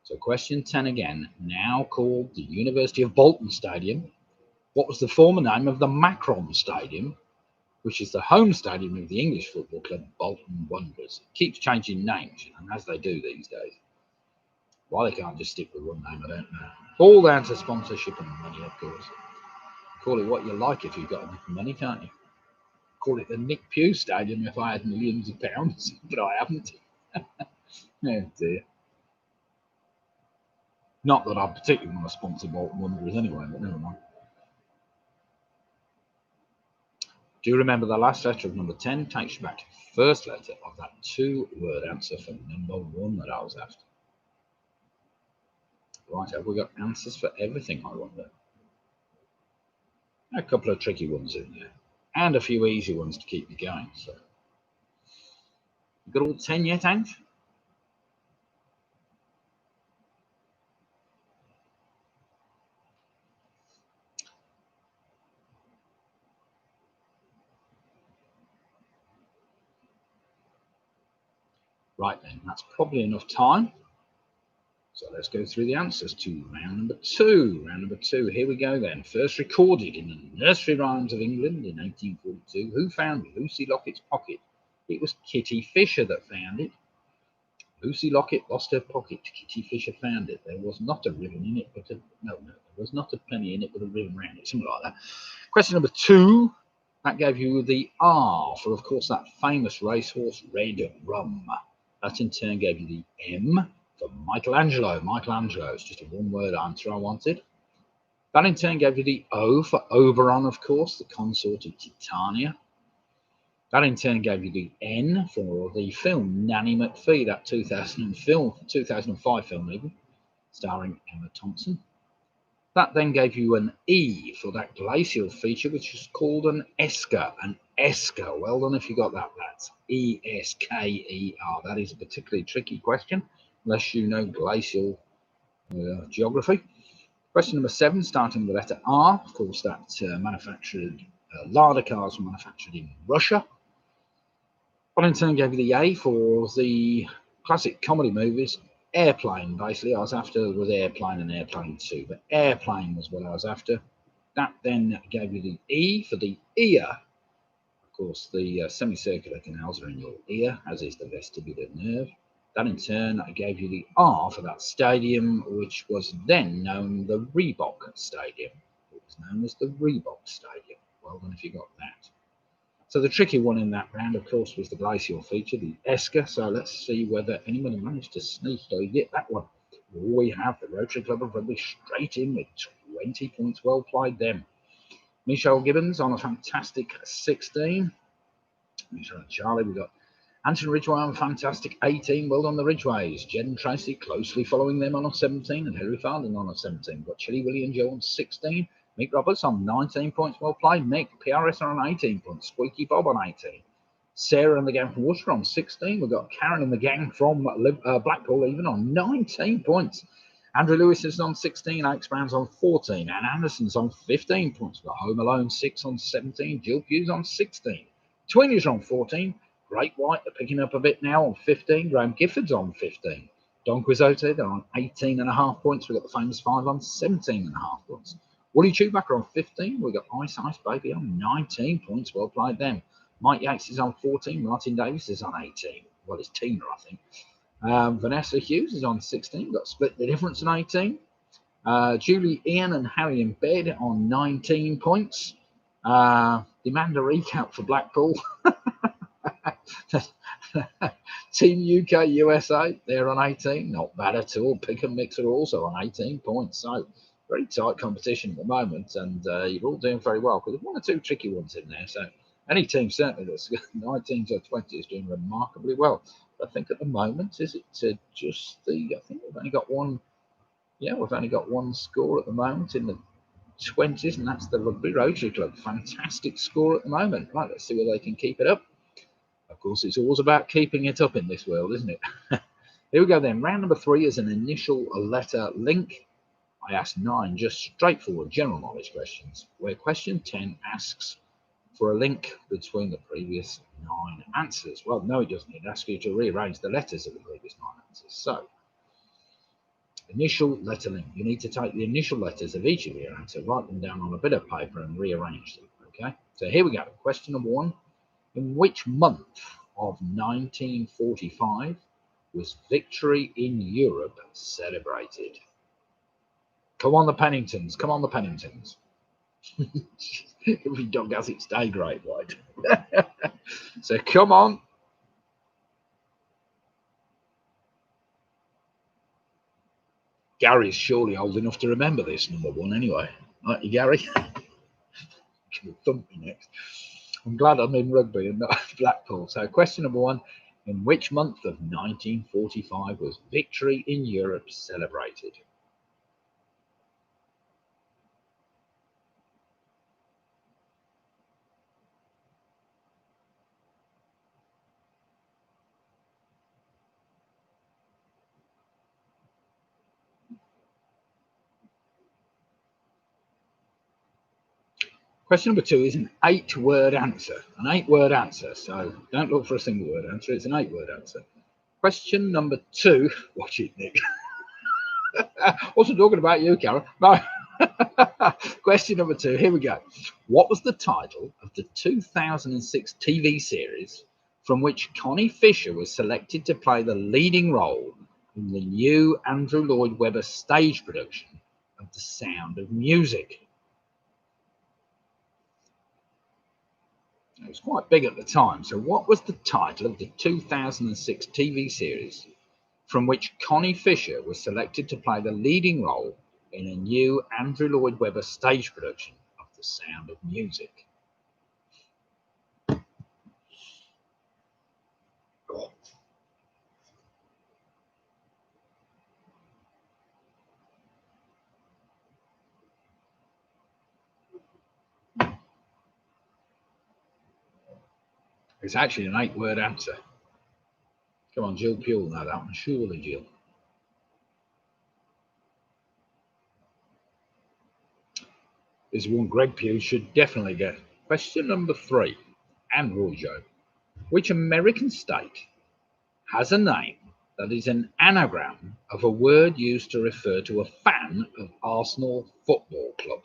So question 10 again, now called the University of Bolton Stadium. What was the former name of the Macron Stadium, which is the home stadium of the English football club Bolton Wanderers? It keeps changing names, and as they do these days. Why they can't just stick with one name, I don't know. All down to sponsorship and money, of course. Call it what you like if you've got enough money, can't you? Call it the Nick Pugh Stadium if I had millions of pounds, but I haven't. Oh dear. Not that I particularly want to sponsor Bolton Wanderers anyway, but never mind. Do remember the last letter of number 10 takes you back to the first letter of that two-word answer for number 1 that I was after. Right, have we got answers for everything, I wonder? A couple of tricky ones in there, and a few easy ones to keep you going. So, you got all 10 yet, Ange? Right then, that's probably enough time. So let's go through the answers to round number 2. Round number 2, here we go then. First recorded in the Nursery Rhymes of England in 1842. Who found Lucy Locket's pocket? It was Kitty Fisher that found it. Lucy Locket lost her pocket. Kitty Fisher found it. There was not a ribbon in it, but there was not a penny in it, but a ribbon round it. Something like that. Question number 2. That gave you the R for, of course, that famous racehorse, Red Rum. That in turn gave you the M for Michelangelo. Michelangelo, it's just a one-word answer I wanted. That in turn gave you the O for Oberon, of course, the consort of Titania. That in turn gave you the N for the film Nanny McPhee, that 2005 film even, starring Emma Thompson. That then gave you an E for that glacial feature, which is called an esker. An esker. Well done if you got that. That's E-S-K-E-R. That is a particularly tricky question, unless you know glacial geography. Question number 7, starting with the letter R. Of course, that Lada cars were manufactured in Russia. Well, in turn gave you the A for the classic comedy movies. Airplane, basically. I was after was Airplane and Airplane 2, but Airplane was what I was after. That then gave you the E for the ear. Of course, the semicircular canals are in your ear, as is the vestibular nerve. That in turn gave you the R for that stadium, which was then known the Reebok Stadium. It was known as the Reebok Stadium. Well done if you got that. So the tricky one in that round, of course, was the glacial feature, the Esker. So let's see whether anyone managed to sneak or get that one. We have the Rotary Club of Rugby straight in with 20 points. Well played them. Michelle Gibbons on a fantastic 16. Michelle and Charlie, we got Anton Ridgway on fantastic 18. Well done the Ridgways. Jed and Tracy closely following them on a 17, and Henry Farden on a 17. We've got Chili William Joe on 16. Mick Roberts on 19 points. Well played. Mick. PRS on 18 points. Squeaky Bob on 18. Sarah and the gang from Worcester on 16. We've got Karen and the gang from Blackpool even on 19 points. Andrew Lewis is on 16. Alex Brown's on 14. Anne Anderson's on 15 points. We've got Home Alone 6 on 17. Jill Hughes on 16. Tweenies are on 14. Great White are picking up a bit now on 15. Graham Gifford's on 15. Don Quixote, they're on 18.5 points. We've got the Famous Five on 17.5 points. Woody Chewbacca on 15. We've got Ice Ice Baby on 19 points. Well played them. Mike Yates is on 14. Martin Davis is on 18. Well, it's Tina, I think. Vanessa Hughes is on 16. We've got Split the Difference on 18. Julie, Ian and Harry in bed on 19 points. Demand a recap for Blackpool. Team UK USA, they're on 18. Not bad at all. Pick and Mix are also on 18 points. So very tight competition at the moment, and you're all doing very well because there's one or two tricky ones in there. So any team certainly that's 19s or 20s is doing remarkably well. But I think at the moment, is it just the? I think we've only got one. Yeah, we've only got one score at the moment in the 20s, and that's the Rugby Rotary Club. Fantastic score at the moment. Right, let's see whether they can keep it up. Of course, it's always about keeping it up in this world, isn't it? Here we go then. Round number 3 is an initial letter link. I asked 9 just straightforward general knowledge questions, where question 10 asks for a link between the previous 9 answers. Well, no, it doesn't. It asks you to rearrange the letters of the previous 9 answers. So, initial letter link. You need to take the initial letters of each of your answers, write them down on a bit of paper and rearrange them. Okay? So here we go. Question number 1. In which month of 1945 was victory in Europe celebrated? Come on, the Penningtons. Come on, the Penningtons. Every dog has its day, Great White. So come on. Gary's surely old enough to remember this, number 1, anyway. Aren't you, Gary? Can thump me next. I'm glad I'm in rugby and not Blackpool. So question number 1. In which month of 1945 was victory in Europe celebrated? Question number 2 is an 8-word answer. An 8-word answer. So don't look for a single word answer. It's an 8-word answer. Question number 2. Watch it, Nick. Wasn't talking about you, Karen. No. Question number 2. Here we go. What was the title of the 2006 TV series from which Connie Fisher was selected to play the leading role in the new Andrew Lloyd Webber stage production of The Sound of Music? It was quite big at the time. So what was the title of the 2006 TV series from which Connie Fisher was selected to play the leading role in a new Andrew Lloyd Webber stage production of The Sound of Music? Oh. It's actually an 8-word answer. Come on, Jill Pule know that one. Surely, Jill. This is one Greg Pugh should definitely get. Question number 3. And Roy Joe. Which American state has a name that is an anagram of a word used to refer to a fan of Arsenal Football Club?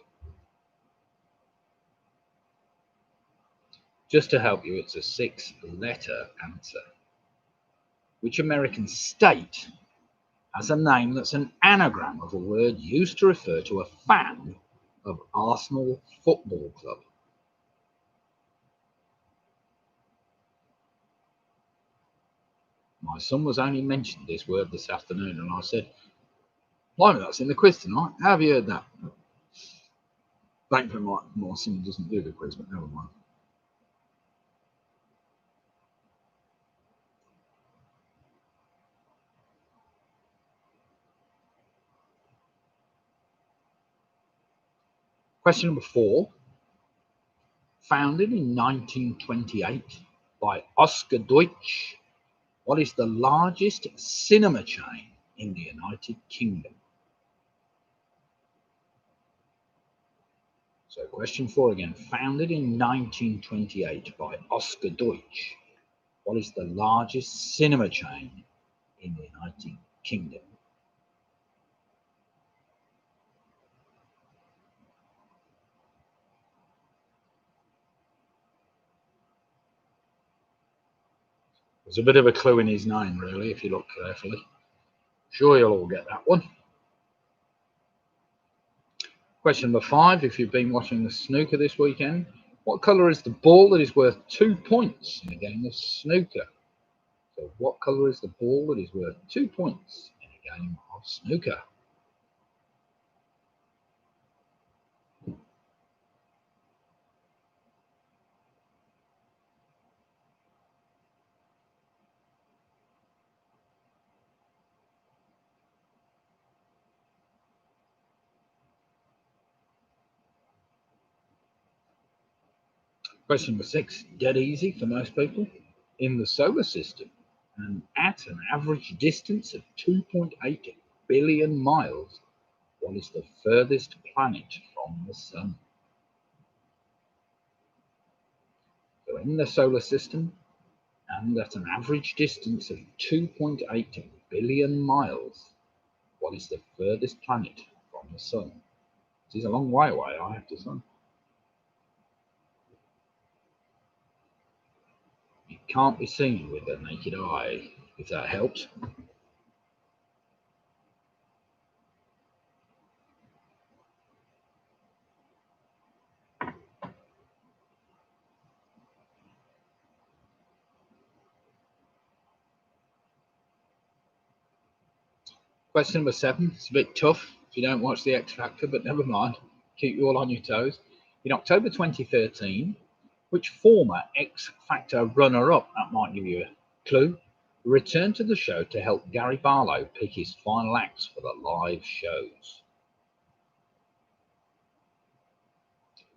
Just to help you, it's a 6-letter answer. Which American state has a name that's an anagram of a word used to refer to a fan of Arsenal Football Club? My son was only mentioned this word this afternoon, and I said, blimey, that's in the quiz tonight. How have you heard that? Thankfully, my son doesn't do the quiz, but never mind. Question number 4. Founded in 1928 by Oscar Deutsch, what is the largest cinema chain in the United Kingdom? So question 4 again. Founded in 1928 by Oscar Deutsch, what is the largest cinema chain in the United Kingdom? There's a bit of a clue in his name, really, if you look carefully. Sure, you'll all get that one. Question number 5. If you've been watching the snooker this weekend, what colour is the ball that is worth 2 points in a game of snooker? So what colour is the ball that is worth 2 points in a game of snooker? Question number 6, dead easy for most people. In the solar system, and at an average distance of 2.8 billion miles, what is the furthest planet from the Sun? So in the solar system, and at an average distance of 2.8 billion miles, what is the furthest planet from the Sun? It is a long way away, I have to say. It can't be seen with the naked eye, if that helps. Question number 7. It's a bit tough if you don't watch the X Factor, but never mind. Keep you all on your toes. In October 2013, which former X Factor runner-up, that might give you a clue, returned to the show to help Gary Barlow pick his final acts for the live shows?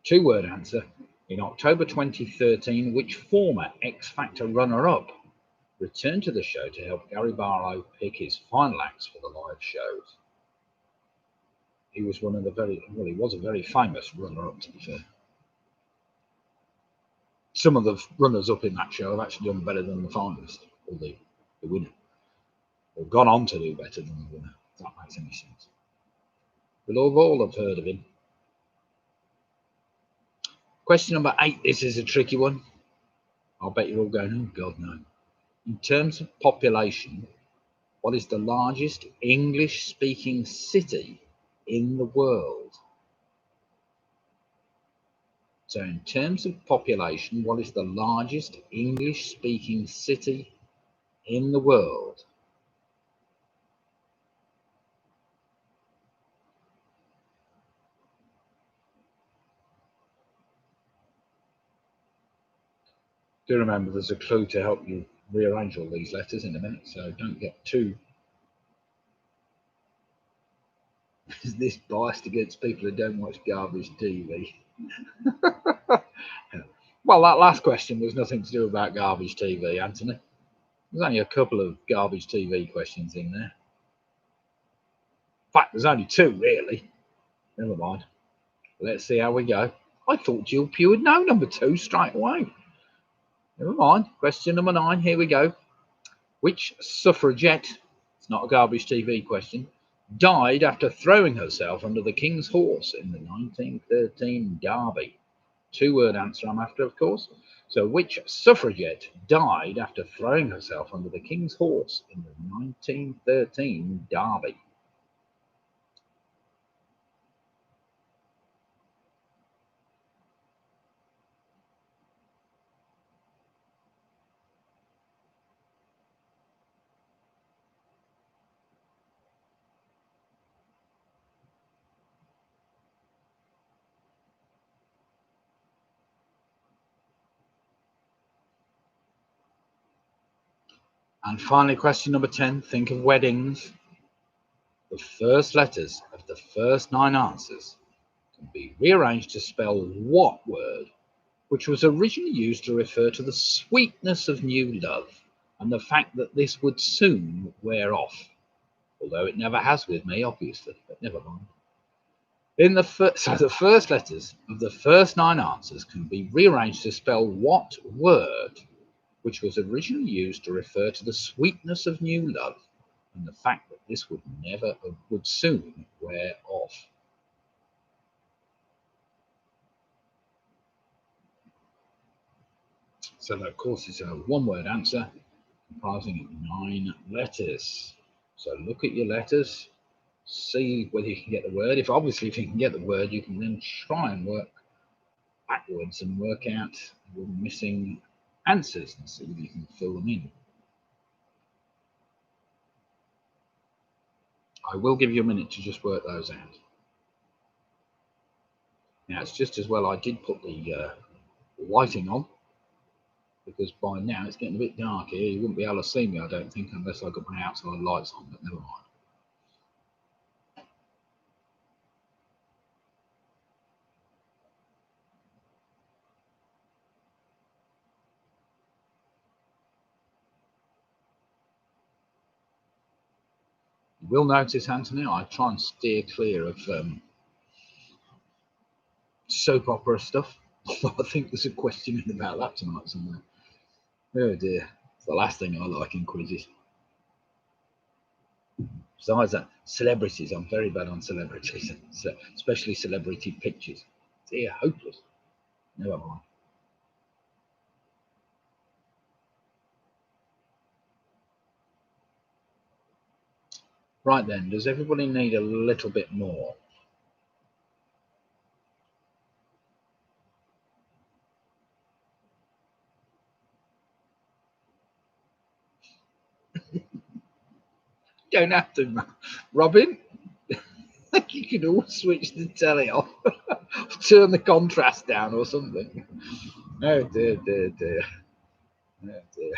2-word answer. In October 2013, which former X Factor runner-up returned to the show to help Gary Barlow pick his final acts for the live shows? He was he was a very famous runner-up, to be fair. Some of the runners-up in that show have actually done better than the finalist, or the winner, or gone on to do better than the winner, if that makes any sense. We'll all have heard of him. Question number 8. This is a tricky one. I'll bet you're all going, oh God, no. In terms of population, what is the largest English-speaking city in the world? So in terms of population, what is the largest English-speaking city in the world? Do remember there's a clue to help you rearrange all these letters in a minute, so don't get too this biased against people who don't watch garbage TV. Well, that last question was nothing to do about garbage TV, Anthony. There's only a couple of garbage TV questions in there. In fact, there's only 2, really. Never mind. Let's see how we go. I thought you would know number 2 straight away. Never mind. Question number 9. Here we go. Which suffragette, it's not a garbage TV question, died after throwing herself under the King's horse in the 1913 Derby? Two-word answer I'm after, of course. So, which suffragette died after throwing herself under the King's horse in the 1913 Derby? And finally, question number 10. Think of weddings. The first letters of the first 9 answers can be rearranged to spell what word, which was originally used to refer to the sweetness of new love and the fact that this would soon wear off. Although it never has with me, obviously, but never mind. So the first letters of the first 9 answers can be rearranged to spell what word, which was originally used to refer to the sweetness of new love and the fact that this would soon wear off. So that, of course, is a one-word answer comprising of 9 letters. So look at your letters, see whether you can get the word. If you can get the word, you can then try and work backwards and work out your missing answers and see if you can fill them in. I will give you a minute to just work those out. Now, it's just as well I did put the lighting on, because by now it's getting a bit dark here. You wouldn't be able to see me, I don't think, unless I got my outside lights on, but never mind. You will notice, Anthony, I try and steer clear of soap opera stuff. I think there's a question in about that tonight somewhere. Oh dear, it's the last thing I like in quizzes. Besides that, celebrities, I'm very bad on celebrities, especially celebrity pictures. Dear, hopeless. Never mind. Right then, does everybody need a little bit more? Don't have to, Robin. You could always switch the telly off, turn the contrast down or something. Oh dear, dear, dear. Oh dear.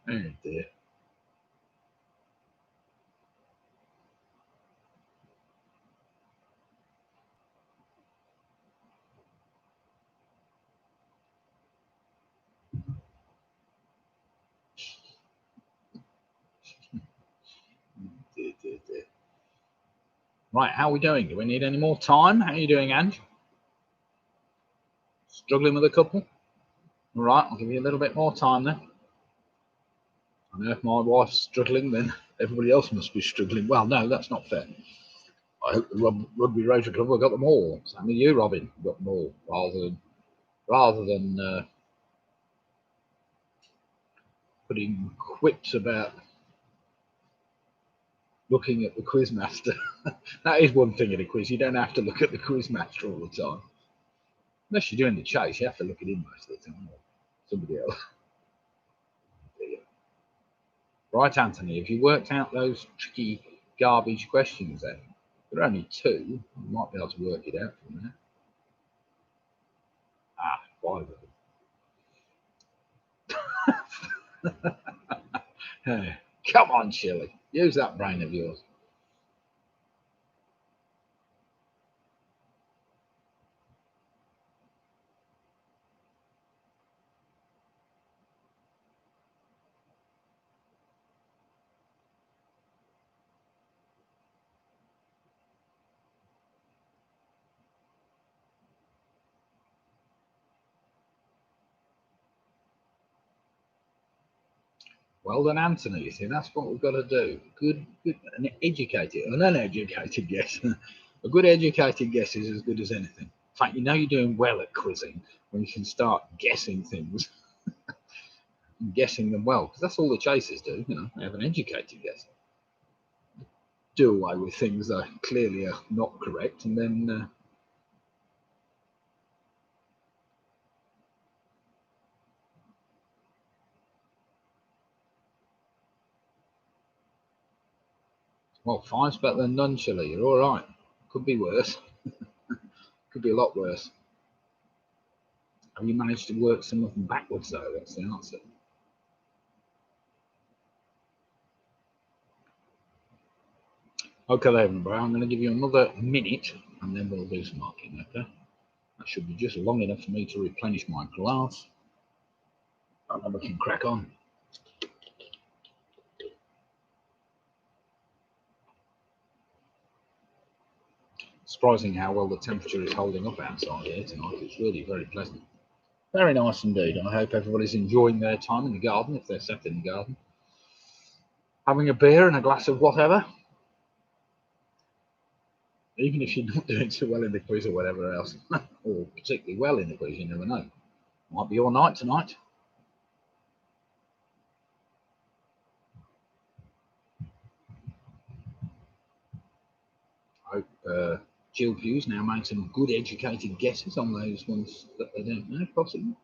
Oh dear. Dear, dear, dear. Right, how are we doing? Do we need any more time? How are you doing, Ange? Struggling with a couple? All right, I'll give you a little bit more time then. I know if my wife's struggling, then everybody else must be struggling. Well, no, that's not fair. I hope the Rugby Rotary Club have got them all. Same with you, Robin. Got them all, rather than putting quips about looking at the quizmaster. That is one thing in a quiz. You don't have to look at the quizmaster all the time. Unless you're doing the chase, you have to look at him most of the time. Or somebody else. Right, Anthony, have you worked out those tricky garbage questions then? There are only 2. You might be able to work it out from there. Ah, 5 of them. Hey, come on, Shirley. Use that brain of yours. Well done, Anthony. You see, that's what we've got to do. Good, an uneducated guess. A good educated guess is as good as anything. fact, you know you're doing well at quizzing when you can start guessing things and guessing them well, because that's all the chasers do. They have an educated guess. Do away with things that clearly are not correct, and then well, 5's better than none, Shirley. You're all right. Could be worse. Could be a lot worse. Have you managed to work some of them backwards, though? That's the answer. Okay, then, everybody, I'm going to give you another minute, and then we'll do some marking, okay? That should be just long enough for me to replenish my glass, and then we can crack on. Surprising how well the temperature is holding up outside here tonight. It's really very pleasant. Very nice indeed. I hope everybody's enjoying their time in the garden, if they're sat in the garden. Having a beer and a glass of whatever. Even if you're not doing too well in the quiz or whatever else, or particularly well in the quiz, you never know. Might be your night tonight. I hope Jill Hughes now made some good educated guesses on those ones that they don't know, possibly.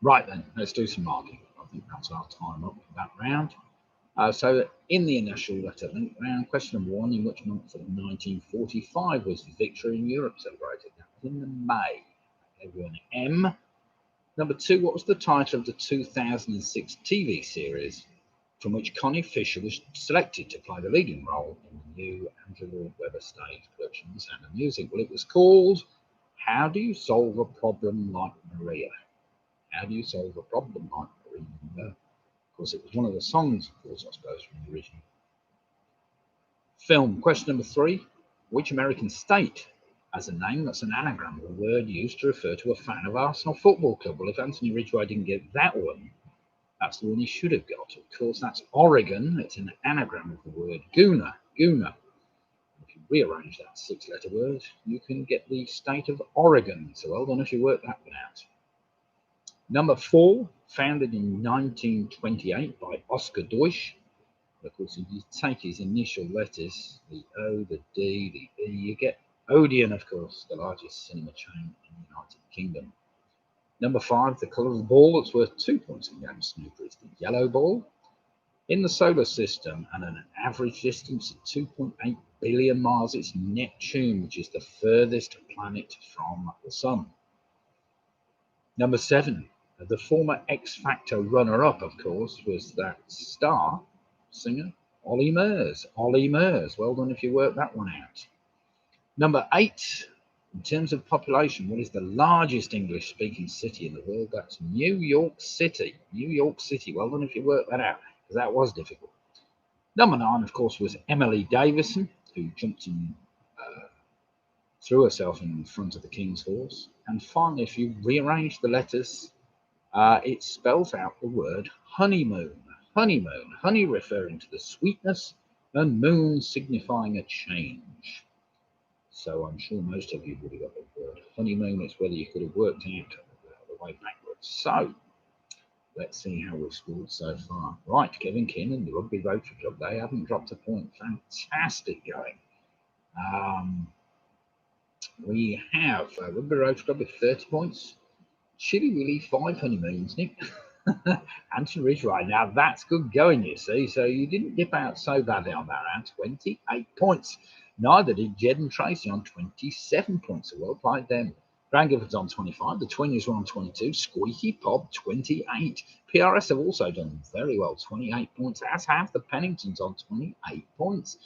Right then, let's do some marking. I think that's our time up for that round. So in the initial letter link round, question number 1, in which month of 1945 was Victory in Europe celebrated? That was in the May. Everyone M. Number 2, what was the title of the 2006 TV series from which Connie Fisher was selected to play the leading role in the new Andrew Lloyd Webber stage production of The Sound of Music? Well, it was called How Do You Solve a Problem Like Maria? How do you solve a problem like Maria? Of course, it was one of the songs, of course, I suppose, from the original film. Question number 3. Which American state has a name that's an anagram of a word used to refer to a fan of Arsenal Football Club? Well, if Anthony Ridgway didn't get that one, that's the one he should have got. Of course, that's Oregon. It's an anagram of the word Gooner. Gooner. If you rearrange that 6-letter word, you can get the state of Oregon. So well done if you work that one out. Number 4, founded in 1928 by Oscar Deutsch. Of course, if you take his initial letters, the O, the D, the E, you get Odeon, of course, the largest cinema chain in the United Kingdom. Number 5, the colour of the ball that's worth 2 points in game snooker is the yellow ball. In the solar system, and an average distance of 2.8 billion miles, it's Neptune, which is the furthest planet from the Sun. Number 7, the former X Factor runner-up, of course, was that star singer, Ollie Murs. Ollie Murs. Well done if you work that one out. Number 8, in terms of population, what is the largest English-speaking city in the world? That's New York City. New York City. Well done if you work that out, because that was difficult. Number 9, of course, was Emily Davison, who jumped and threw herself in front of the King's horse. And finally, if you rearrange the letters, it spells out the word honeymoon. Honeymoon. Honey referring to the sweetness, and moon signifying a change. So I'm sure most of you would have got the word honeymoon. It's whether you could have worked out the way backwards. So let's see how we've scored so far. Right, Kevin King and the Rugby Rotary Club, they haven't dropped a point. Fantastic going. We have Rugby Rotary Club with 30 points. Chilly Willy 5 honeymoons, Nick. Anthony Ridgway. Now that's good going, you see. So you didn't dip out so badly on that round. 28 points. Neither did Jed and Tracy on 27 points. So well played them. Grant Gifford's on 25. The Twinnies were on 22. Squeaky Pop 28. PRS have also done very well. 28 points. As have the Penningtons on 28 points.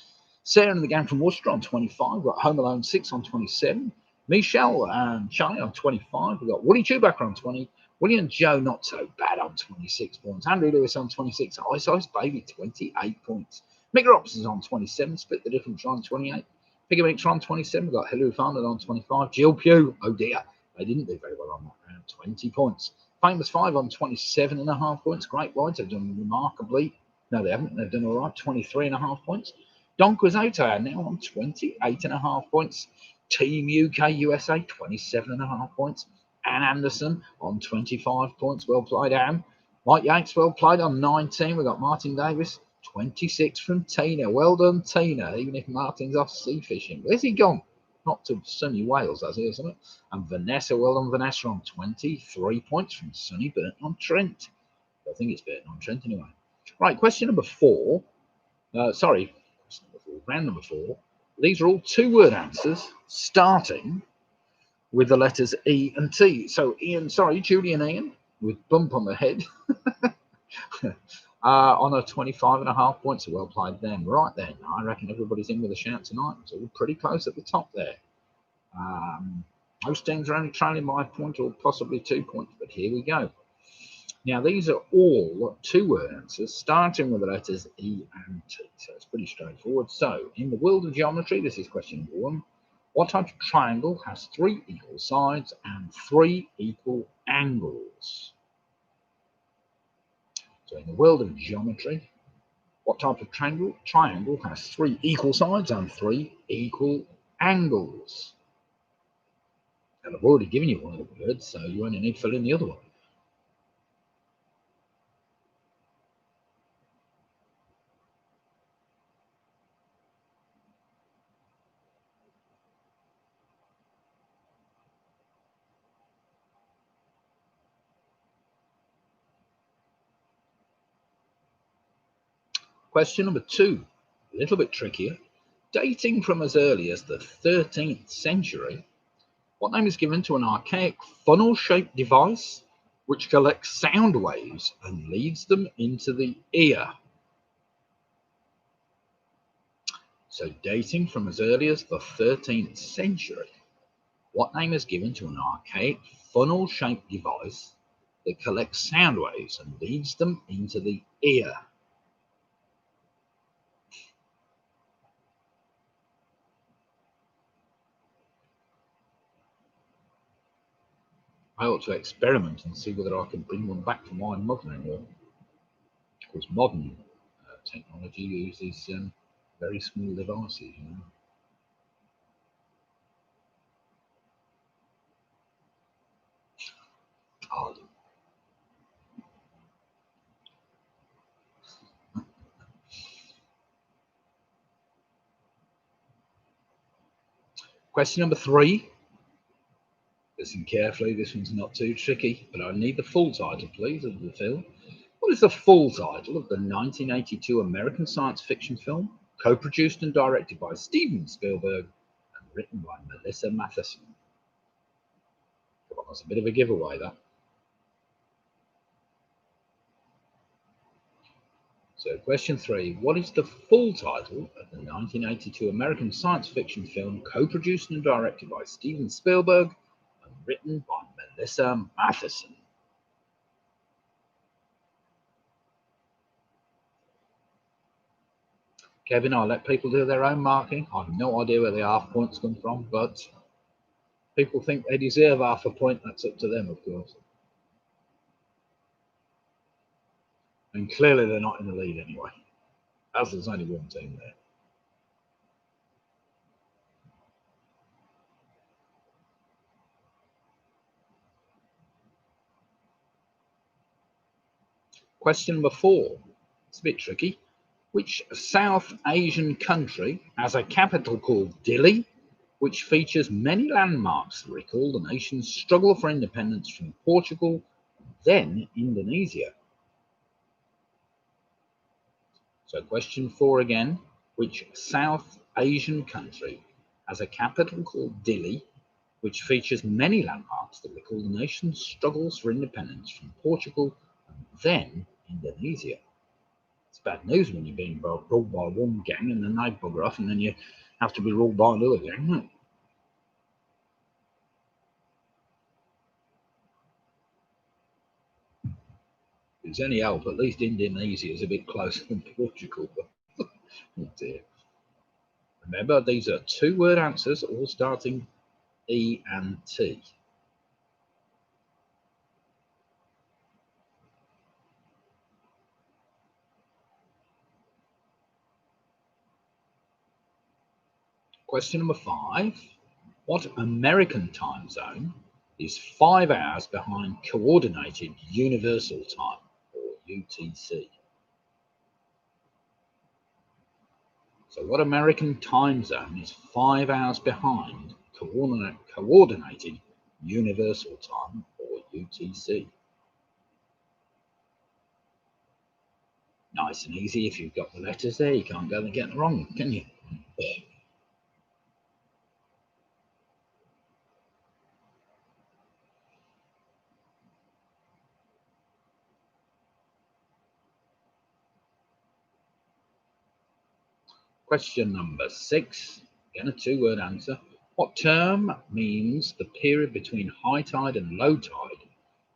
Sarah in the game from Worcester on 25. We've got Home Alone 6 on 27. Michelle and Charlie on 25. We've got Woody Chewbacca on 20. Willie and Joe not so bad on 26 points. Andrew Lewis on 26. Ice Ice Baby 28 points. Mick Robson's on 27. Split the difference on 28. Piggy Mix on 27. We've got Hilary Farnham on 25. Jill Pugh. Oh dear. They didn't do very well on that round. 20 points. Famous 5 on 27.5 points. Great Whites have done remarkably. No, they haven't. They've done all right. 23.5 points. Don Quixote now on 28.5 points. Team UK USA 27.5 points. Anne Anderson on 25 points. Well played, Anne. Mike Yanks, well played on 19. We've got Martin Davis, 26 from Tina. Well done, Tina, even if Martin's off sea fishing. Where's he gone? Not to sunny Wales, has he, isn't it? And Vanessa, well done, Vanessa, on 23 points from sunny Burton-on-Trent. I think it's Burton-on-Trent anyway. Right, question number 4. Round number 4. These are all two-word answers starting with the letters E and T. So Julie and Ian, with bump on the head, on a 25.5 points. So well played then. Right then, I reckon everybody's in with a shout tonight. So we're pretty close at the top there. Most teams are only trailing by a point or possibly 2 points, but here we go. Now, these are all two-word answers, starting with the letters E and T, so it's pretty straightforward. So, in the world of geometry, this is question number 1. What type of triangle has 3 equal sides and 3 equal angles? So, in the world of geometry, what type of triangle has 3 equal sides and 3 equal angles? And I've already given you one of the words, so you only need to fill in the other one. Question number 2, a little bit trickier. Dating from as early as the 13th century, what name is given to an archaic funnel-shaped device which collects sound waves and leads them into the ear? So, dating from as early as the 13th century, what name is given to an archaic funnel-shaped device that collects sound waves and leads them into the ear? I ought to experiment and see whether I can bring one back from my mother-in-law. Because modern technology uses very small devices, you know. Hardly. Question number 3. Listen carefully, this one's not too tricky, but I need the full title, please, of the film. What is the full title of the 1982 American science fiction film, co-produced and directed by Steven Spielberg and written by Melissa Matheson? Well, that's a bit of a giveaway, that. So, question 3. What is the full title of the 1982 American science fiction film, co-produced and directed by Steven Spielberg and written by Melissa Matheson? Kevin, I'll let people do their own marking. I have no idea where the half points come from, but people think they deserve half a point. That's up to them, of course. And clearly they're not in the lead anyway, as there's only one team there. Question number 4. It's a bit tricky. Which South Asian country has a capital called Dili, which features many landmarks that recall the nation's struggle for independence from Portugal, then Indonesia? So question 4 again. Which South Asian country has a capital called Dili, which features many landmarks that recall the nation's struggles for independence from Portugal and then Indonesia? It's bad news when you're being ruled by one gang and then they bugger off and then you have to be ruled by another gang, isn't it? If it's any help, at least Indonesia is a bit closer than Portugal. Oh dear. Remember, these are two-word answers, all starting E and T. Question number 5. What American time zone is 5 hours behind Coordinated Universal Time, or UTC? So what American time zone is 5 hours behind Coordinated Universal Time, or UTC? Nice and easy. If you've got the letters there, you can't go and get it wrong, can you? Question number 6. Again, a 2-word answer. What term means the period between high tide and low tide,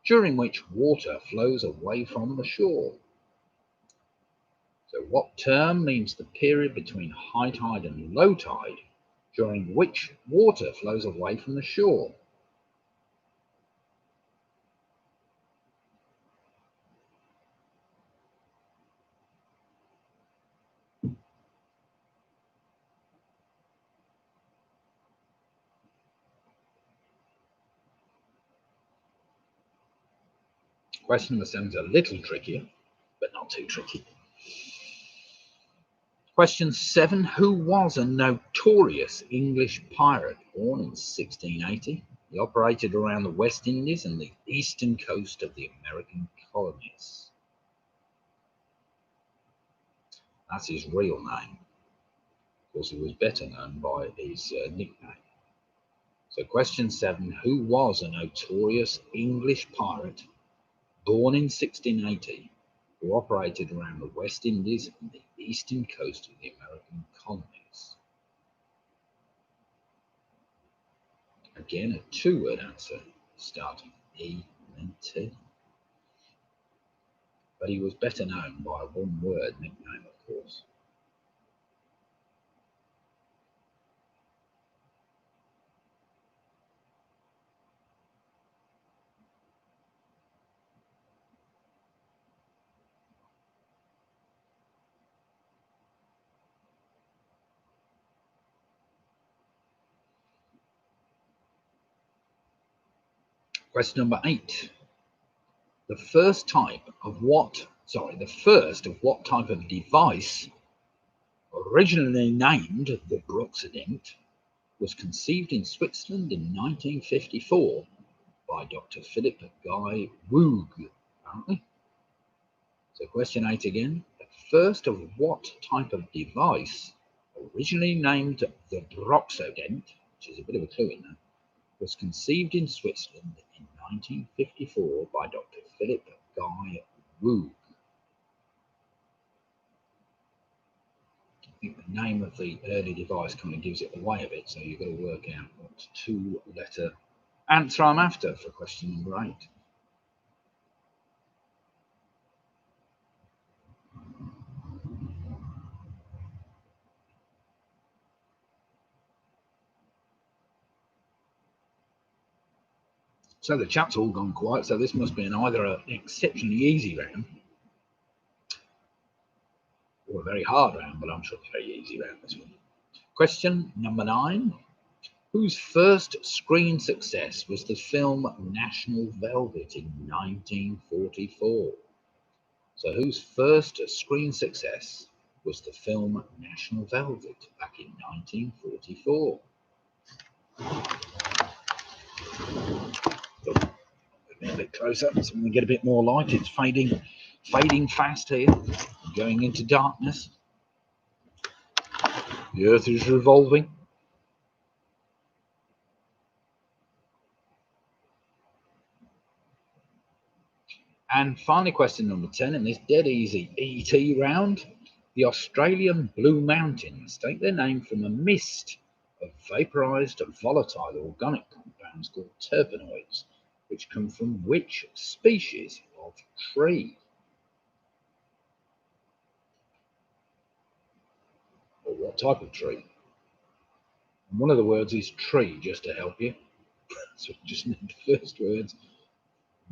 during which water flows away from the shore? So what term means the period between high tide and low tide, during which water flows away from the shore? Question number 7 is a little trickier, but not too tricky. Question 7. Who was a notorious English pirate born in 1680? He operated around the West Indies and the eastern coast of the American colonies. That's his real name. Of course, he was better known by his nickname. So question 7. Who was a notorious English pirate born in 1680 who operated around the West Indies and the eastern coast of the American colonies? Again, a 2-word answer starting E and then T. But he was better known by a 1-word nickname, of course. Question number 8. The first of what type of device, originally named the Broxident, was conceived in Switzerland in 1954 by Dr. Philip Guy Woog, apparently. So question 8 again. The first of what type of device, originally named the Broxident, which is a bit of a clue in there, was conceived in Switzerland in 1954 by Dr. Philip Guy Woog? I think the name of the early device kind of gives it away a bit, so you've got to work out what 2-letter answer I'm after for question number 8. So the chat's all gone quiet, so this must be either an exceptionally easy round or a very hard round, but I'm sure it's a very easy round, this one. Question number 9. Whose first screen success was the film National Velvet in 1944? So whose first screen success was the film National Velvet back in 1944? A bit closer so we can get a bit more light. It's fading fast here, going into darkness. The earth is revolving. And finally, question number 10 in this dead easy ET round. The Australian Blue Mountains take their name from a mist of vaporized volatile organic compounds called terpenoids, which come from which species of tree? Or what type of tree? And one of the words is tree, just to help you. So just need the first words,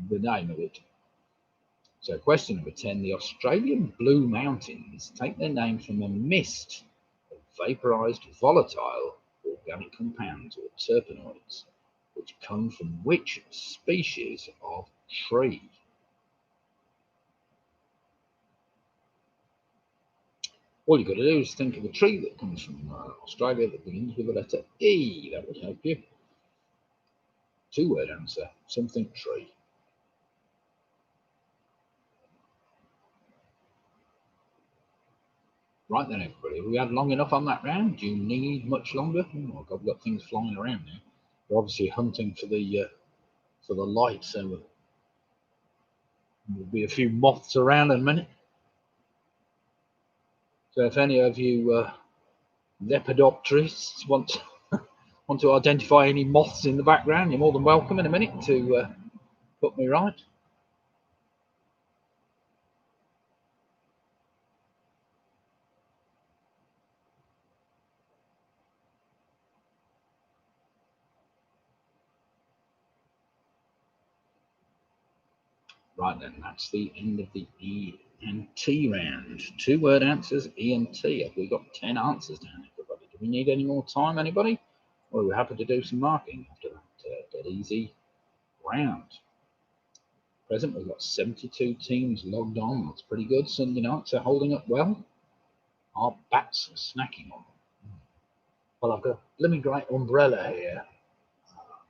the name of it. So question number 10, the Australian Blue Mountains take their name from a mist of vaporized volatile organic compounds or terpenoids, which come from which species of tree? All you've got to do is think of a tree that comes from Australia that begins with the letter E. That would help you. Two-word answer, something tree. Right then, everybody, we had long enough on that round. Do you need much longer? Oh my God, we've got things flying around now. We're obviously hunting for the light, so there'll be a few moths around in a minute. So if any of you lepidopterists want to identify any moths in the background, you're more than welcome in a minute to put me right. Right then, that's the end of the E and T round. Two-word answers, E and T. Have we got 10 answers down, everybody? Do we need any more time, anybody? Or are we happy to do some marking after that dead easy round? Present, we've got 72 teams logged on. That's pretty good. Sunday nights are holding up well. Our bats are snacking on them. Well, I've got a blooming great umbrella here,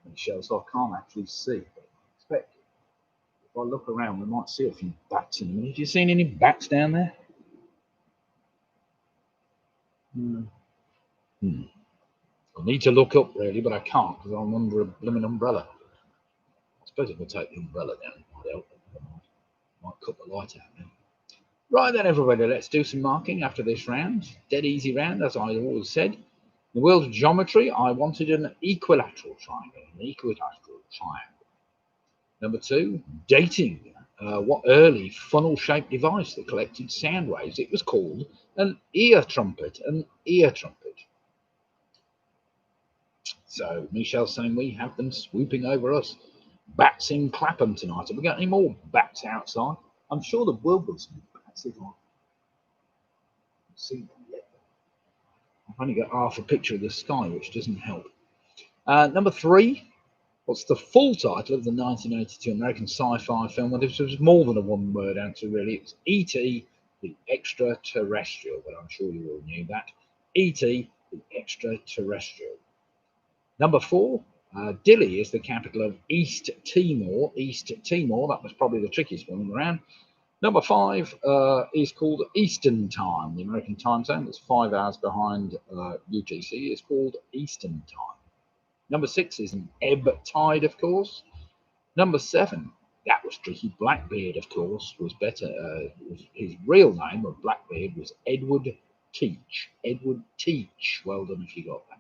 Michelle, so I can't actually see. But I expect if I look around, we might see a few bats in a minute. Have you seen any bats down there? I need to look up really, but I can't because I'm under a blooming umbrella. I suppose if I take the umbrella down, it might help. Might cut the light out now. Right then, everybody, let's do some marking after this round. Dead easy round, as I always said. In the world of geometry, I wanted an equilateral triangle. An equilateral triangle. Number 2, dating. What early funnel-shaped device that collected sound waves? It was called an ear trumpet. An ear trumpet. So Michelle's saying we have them swooping over us. Bats in Clapham tonight. Have we got any more bats outside? I'm sure there will be some bats if I see them yet. I've only got half a picture of the sky, which doesn't help. Number 3. What's the full title of the 1982 American sci-fi film? Well, this was more than a one-word answer, really. It's E.T. the Extraterrestrial, but I'm sure you all knew that. E.T. the Extraterrestrial. Number 4, Dili is the capital of East Timor. East Timor, that was probably the trickiest one around. Number 5 is called Eastern Time. The American time zone that's 5 hours behind UTC is called Eastern Time. Number 6 is an ebb tide, of course. Number 7, that was tricky. Blackbeard, of course, was better. His real name of Blackbeard was Edward Teach. Edward Teach. Well done if you got that.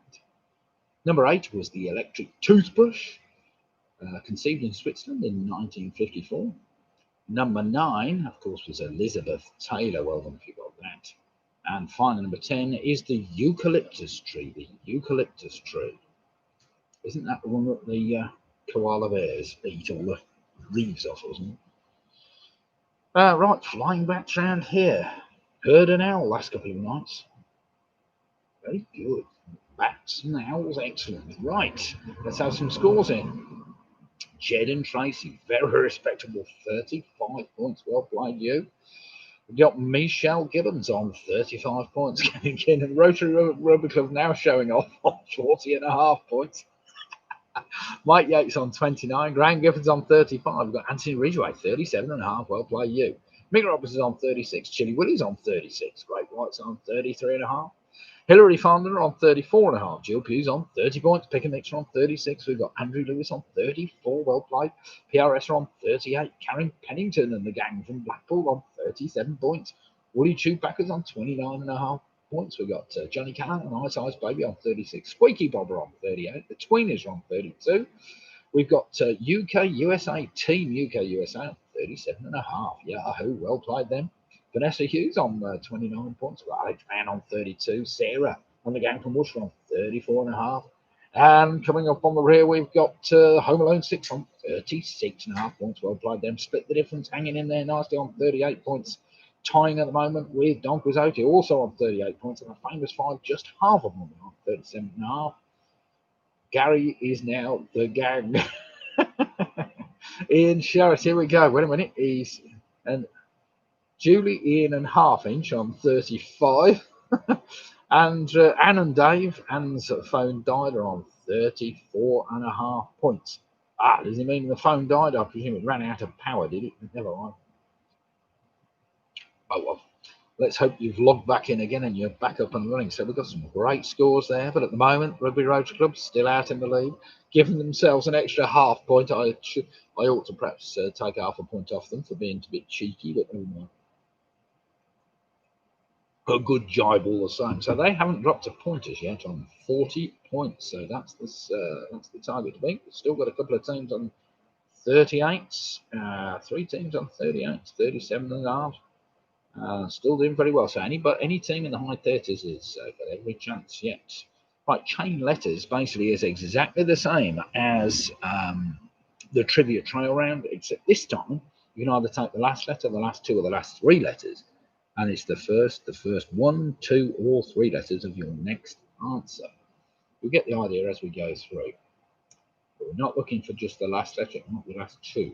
Number 8 was the electric toothbrush, conceived in Switzerland in 1954. Number 9, of course, was Elizabeth Taylor. Well done if you got that. And finally, number 10 is the eucalyptus tree. The eucalyptus tree. Isn't that the one that the koala bears eat all the leaves off, isn't it? Right, flying bats round here. Heard an owl last couple of nights. Very good. Bats and owls, excellent. Right, let's have some scores in. Jed and Tracy, very respectable, 35 points. Well played, you. We've got Michelle Gibbons on 35 points getting in, and Rotary Rugby Club now showing off on 40.5 points. Mike Yates on 29, Graham Gifford's on 35. We've got Anthony Ridgway, 37.5. Well played, you. Mick Roberts is on 36. Chili Willie's on 36. Great White's on 33.5. Hilary Fonder on 34.5. Jill Pugh's on 30 points. Pick and Mixer on 36. We've got Andrew Lewis on 34. Well played. PRS are on 38. Karen Pennington and the gang from Blackpool on 37 points. Woody Chewbacca's on 29.5 points. We've got Johnny Cannon and Ice Ice Baby on 36. Squeaky Bobber on 38. The Tweeners are on 32. We've got UK USA, Team UK USA on 37.5. Yahoo, well played them. Vanessa Hughes on 29 points. We've got Alex Mann on 32. Sarah and the gang from Worcester on 34.5. And coming up on the rear, we've got Home Alone 6 on 36.5 points. Well played them. Split the difference, hanging in there nicely on 38 points. Tying at the moment with Don Quixote, also on 38 points. And the famous 5, just half of them on 37.5. Gary is now the gang. Ian Sharrett, here we go. Wait a minute. He's and Julie, Ian, and Half Inch on 35. And Anne and Dave, Anne's phone died on 34.5 points. Ah, does it mean the phone died? I presume it ran out of power, did it? Never mind. Oh well. Let's hope you've logged back in again and you're back up and running. So we've got some great scores there, but at the moment, Rugby Rotary Club still out in the lead, giving themselves an extra half point. I ought to perhaps take half a point off them for being a bit cheeky, but never mind. A good jibe all the same. So they haven't dropped a point as yet on 40 points. So that's the target to beat. We've still got a couple of teams on 38, 3 teams on 38, 37 and a half. Still doing very well. So any team in the high 30s is got every chance yet. Right, chain letters basically is exactly the same as the trivia trail round, except this time you can either take the last letter, the last two, or the last three letters, and it's the first 1, 2, or 3 letters of your next answer. You'll get the idea as we go through. But we're not looking for just the last letter, not the last two.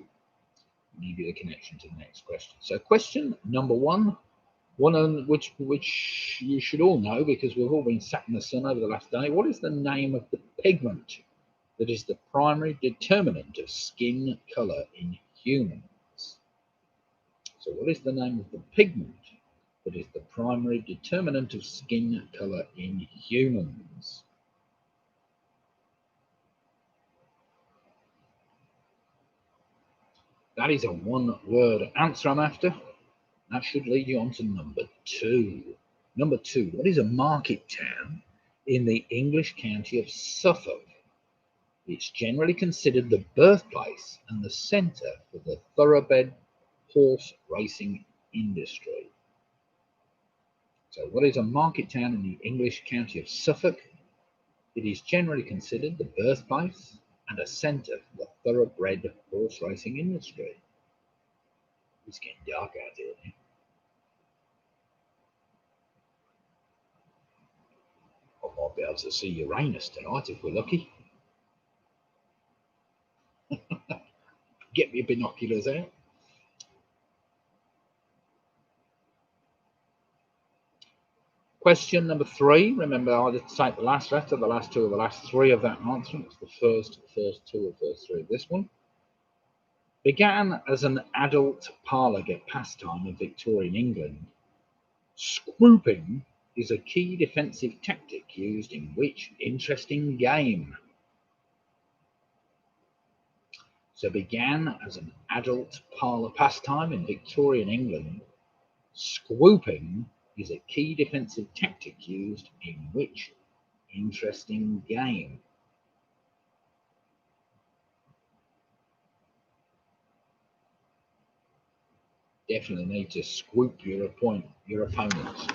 We give you the connection to the next question. So question number 1, one on which you should all know because we've all been sat in the sun over the last day. What is the name of the pigment that is the primary determinant of skin colour in humans? So what is the name of the pigment that is the primary determinant of skin colour in humans? That is a one-word answer I'm after. That should lead you on to number 2. Number 2, what is a market town in the English county of Suffolk? It's generally considered the birthplace and the centre for the thoroughbred horse racing industry. So what is a market town in the English county of Suffolk? It is generally considered the birthplace and a centre for the thoroughbred horse racing industry. It's getting dark out here now. I might be able to see Uranus tonight if we're lucky. Get me binoculars out. Question number 3. Remember, either to take the last letter, the last two, or the last 3 of that answer. It's the first 2, or first 3 of this one. Began as an adult parlour pastime in Victorian England, squooping is a key defensive tactic used in which interesting game? So began as an adult parlour pastime in Victorian England, squooping is a key defensive tactic used in which interesting game? Definitely need to squoop your opponents.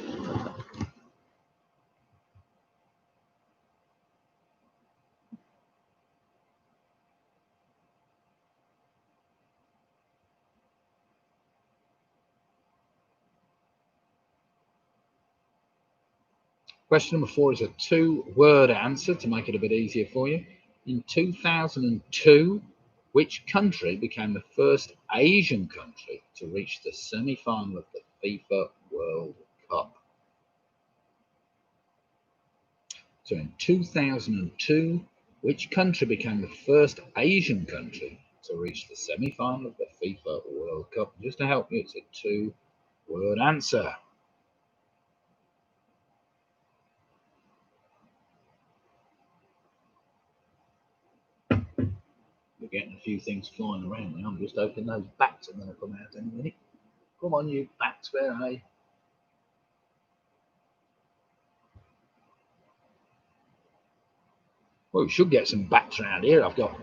Question number 4 is a 2-word answer to make it a bit easier for you. In 2002, which country became the first Asian country to reach the semi-final of the FIFA World Cup? So in 2002, which country became the first Asian country to reach the semi-final of the FIFA World Cup? Just to help you, it's a 2-word answer. We're getting a few things flying around now. I'm just hoping those bats are going to come out any minute. Come on, you bats, where are they? Well, we should get some bats around here. I've got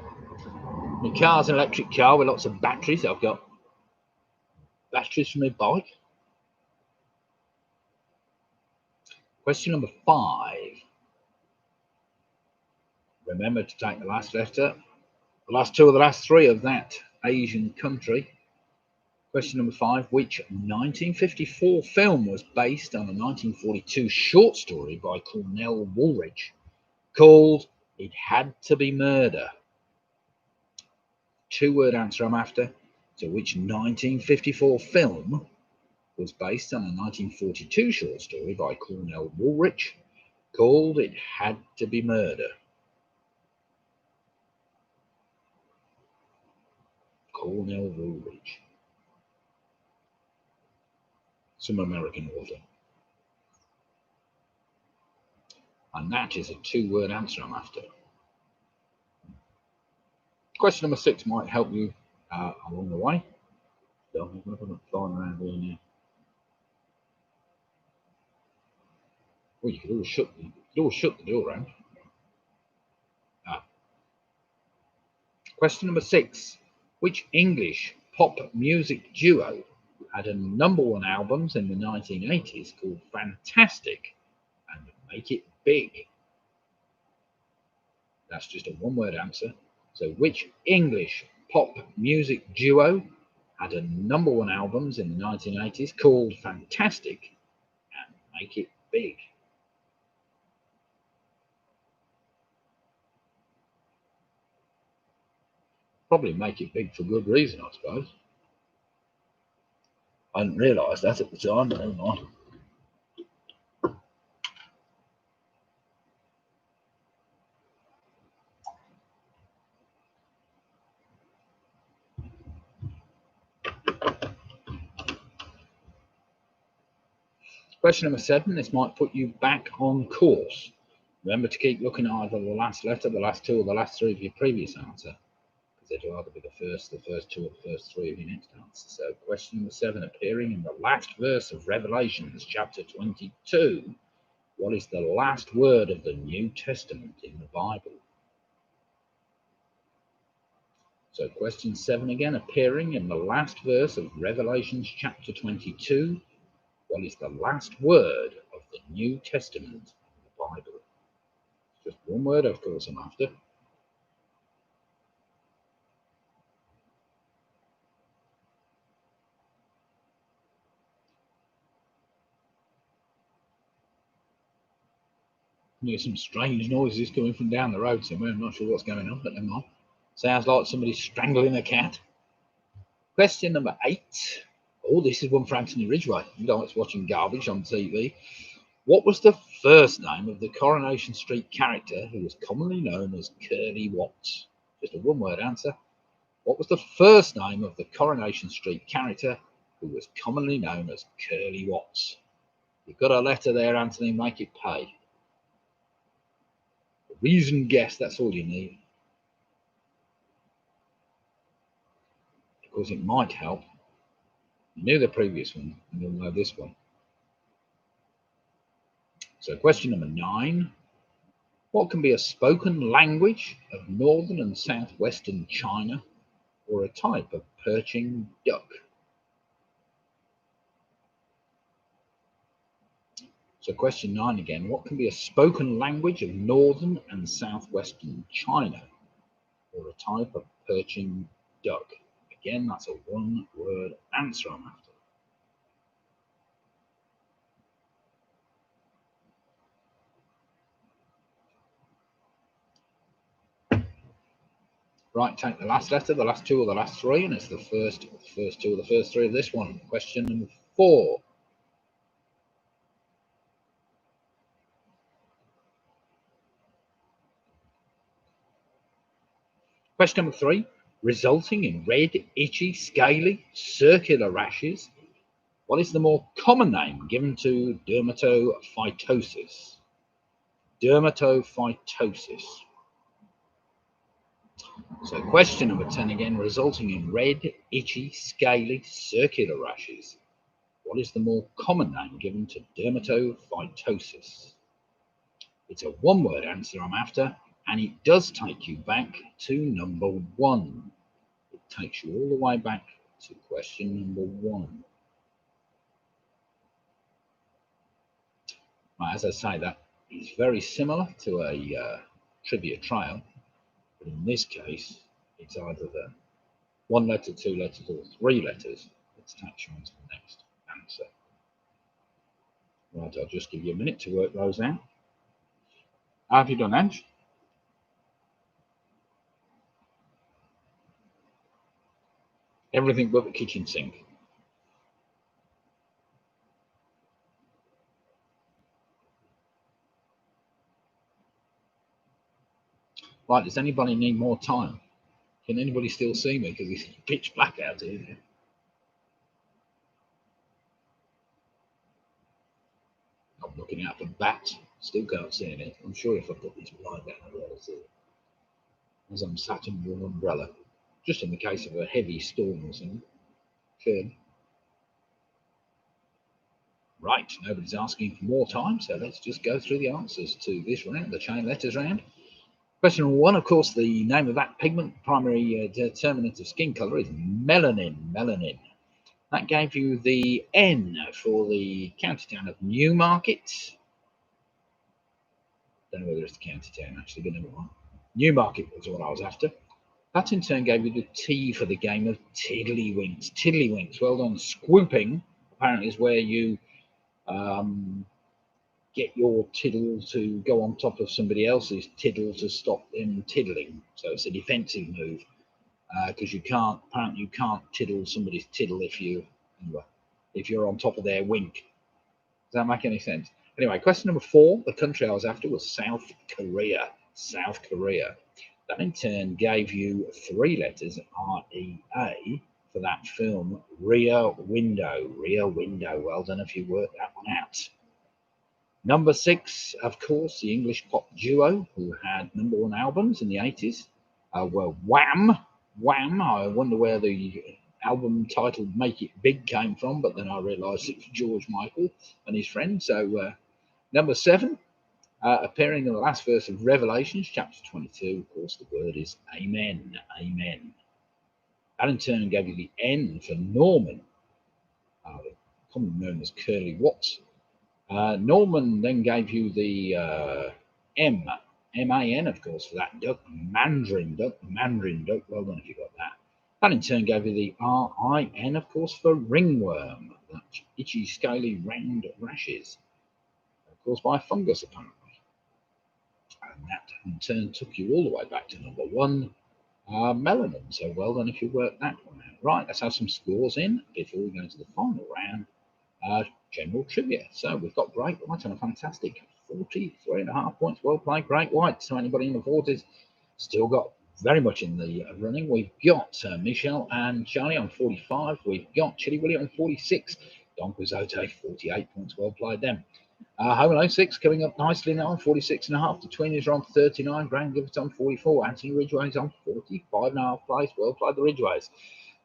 my car's an electric car with lots of batteries. I've got batteries for my bike. Question number 5. Remember to take the last letter, the last 2 or the last 3 of that Asian country. Question number 5. Which 1954 film was based on a 1942 short story by Cornell Woolridge called It had to be murder. Two-word answer I'm after. So which 1954 film was based on a 1942 short story by Cornell Woolrich called It Had to Be Murder? Cornell Woolrich. Some American author. And that is a two-word answer I'm after. Question number 6 might help you along the way. So I'm going to put a flying around here now. Well, you could always shut the door around. Question number 6. Which English pop music duo had a #1 albums in the 1980s called Fantastic and Make It Big? That's just a one-word answer. So which English pop music duo had a #1 albums in the 1980s called Fantastic and Make It Big? Probably make it big for good reason, I suppose. I didn't realise that at the time, but never mind. Question number 7. This might put you back on course. Remember to keep looking at either the last letter, the last 2, or the last 3 of your previous answer, because it'll either be the first 2, or the first 3 of your next answer. So question number 7, appearing in the last verse of Revelations chapter 22. What is the last word of the New Testament in the Bible? So question 7 again, appearing in the last verse of Revelations chapter 22. What is the last word of the New Testament in the Bible? Just one word, of course, I'm after. There's some strange noises coming from down the road somewhere. I'm not sure what's going on, but never mind. Sounds like somebody strangling a cat. Question number 8. Oh, this is one for Anthony Ridgway. You don't like watching garbage on TV. What was the first name of the Coronation Street character who was commonly known as Curly Watts? Just a one-word answer. What was the first name of the Coronation Street character who was commonly known as Curly Watts? You've got a letter there, Anthony. Make it pay. A reasoned guess, that's all you need. Because it might help. You knew the previous one, and you'll know this one. So question number 9. What can be a spoken language of northern and southwestern China, or a type of perching duck? So question 9 again. What can be a spoken language of northern and southwestern China, or a type of perching duck? Again, that's a one-word answer I'm after. Right, take the last letter, the last 2, or the last 3, and it's the first 2, or the first 3 of this one. Question number 4. Question number 3. Resulting in red, itchy, scaly, circular rashes, what is the more common name given to dermatophytosis? Dermatophytosis. So question number 10 again, resulting in red, itchy, scaly, circular rashes. What is the more common name given to dermatophytosis? It's a one-word answer I'm after, and it does take you back to number 1. It takes you all the way back to question number 1. Well, as I say, that is very similar to a trivia trail, but in this case, it's either the 1 letter, 2 letters, or 3 letters that takes you on to the next answer. Right, I'll just give you a minute to work those out. How have you done, Ange? Everything but the kitchen sink. Right, does anybody need more time? Can anybody still see me? Because it's pitch black out here. I'm looking out for bats. Still can't see anything. I'm sure if I put this blind down, I'll be able to see it. As I'm sat under an umbrella, just in the case of a heavy storm or something. Good. Right, nobody's asking for more time, so let's just go through the answers to this round, the chain letters round. Question one, of course, the name of that pigment, primary determinant of skin colour, is melanin. Melanin. That gave you the N for the county town of Newmarket. Don't know whether it's the county town actually, but never mind. Newmarket was what I was after. That in turn gave you the T for the game of Tiddlywinks. Tiddlywinks, well done. Squooping apparently is where you get your tiddle to go on top of somebody else's tiddle to stop them tiddling. So it's a defensive move because you can't tiddle somebody's tiddle if you're on top of their wink. Does that make any sense? Anyway, question number 4. The country I was after was South Korea. South Korea. That in turn gave you 3 letters, R-E-A, for that film, Rear Window. Rear Window. Well done if you worked that one out. Number 6, of course, the English pop duo who had #1 albums in the 80s were Wham. Wham. I wonder where the album titled Make It Big came from, but then I realised it was George Michael and his friend. So number 7, appearing in the last verse of Revelations, chapter 22, of course, the word is Amen. Amen. That in turn gave you the N for Norman, commonly known as Curly Watts. Norman then gave you the M-A-N, of course, for that duck. Mandarin duck. Well done if you got that. That in turn gave you the R-I-N, of course, for ringworm. That itchy, scaly, round rashes, of course, by fungus, apparently. And that in turn took you all the way back to number 1, melanin. So well done if you worked that one out. Right, let's have some scores in before we go into the final round. General trivia. So we've got Great White on a fantastic 43.5 points. Well played, Great White. So anybody in the 40s still got very much in the running. We've got Michelle and Charlie on 45. We've got Chili Willie on 46. Don Quixote, 48 points. Well played them. Home 06 coming up nicely now on 46.5. The Twins are on 39. Graham Gifford on 44. Anthony Ridgway's on 45.5 place. Well played the Ridgways.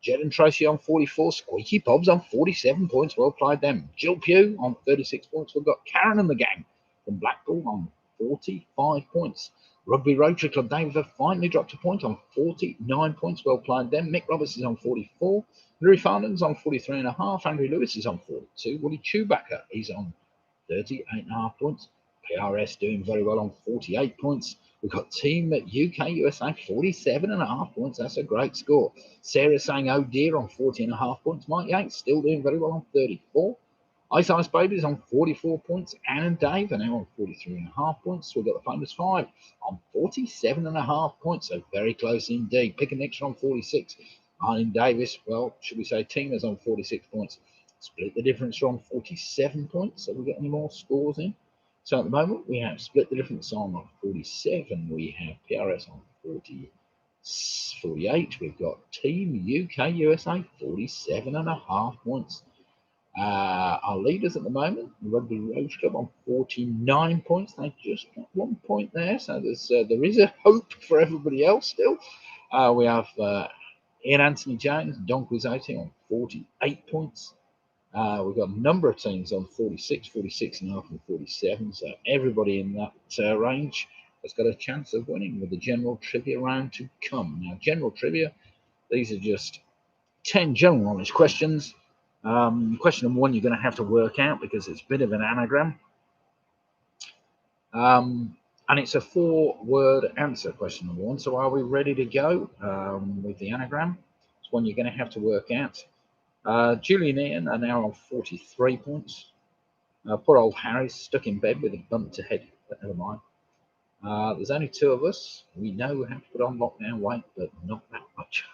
Jed and Tracy on 44, Squeaky Pobs on 47 points, well played them. Jill Pugh on 36 points. We've got Karen and the gang from Blackpool on 45 points. Rugby Rotary Club David have finally dropped a point on 49 points, well played them. Mick Roberts is on 44. Louis Farnham's on 43.5. Andrew Lewis is on 42. Woody Chewbacca is on 38.5 points. PRS doing very well on 48 points. We've got Team UK USA 47.5 points. That's a great score. Sarah saying oh dear on 40.5 points. Mike Yates still doing very well on 34. Ice Babies on 44 points. Anne and Dave are now on 43.5 points. We've got the Famous 5 on 47.5 points. So very close indeed. Pick and Nixon on 46. Arlene Davis, well, should we say Tina's on 46 points. Split the difference on 47 points. So we get any more scores in? So at the moment, we have Split the Difference on 47. We have PRS on 48. We've got Team UK USA 47.5 points. Our leaders at the moment, Rugby Rose Club on 49 points. They just got 1 point there. So there is a hope for everybody else still. We have Ian Anthony Jones and Don Quixote on 48 points. We've got a number of teams on 46, 46.5 and 47. So everybody in that range has got a chance of winning with the general trivia round to come. Now, general trivia, these are just 10 general knowledge questions. Question number 1, you're going to have to work out because it's a bit of an anagram. And it's a 4-word answer, question number 1. So are we ready to go with the anagram? It's one you're going to have to work out. Julie and Ian are now on 43 points. Poor old Harry's stuck in bed with a bump to head, but never mind. There's only 2 of us. We know we have to put on lockdown weight, but not that much.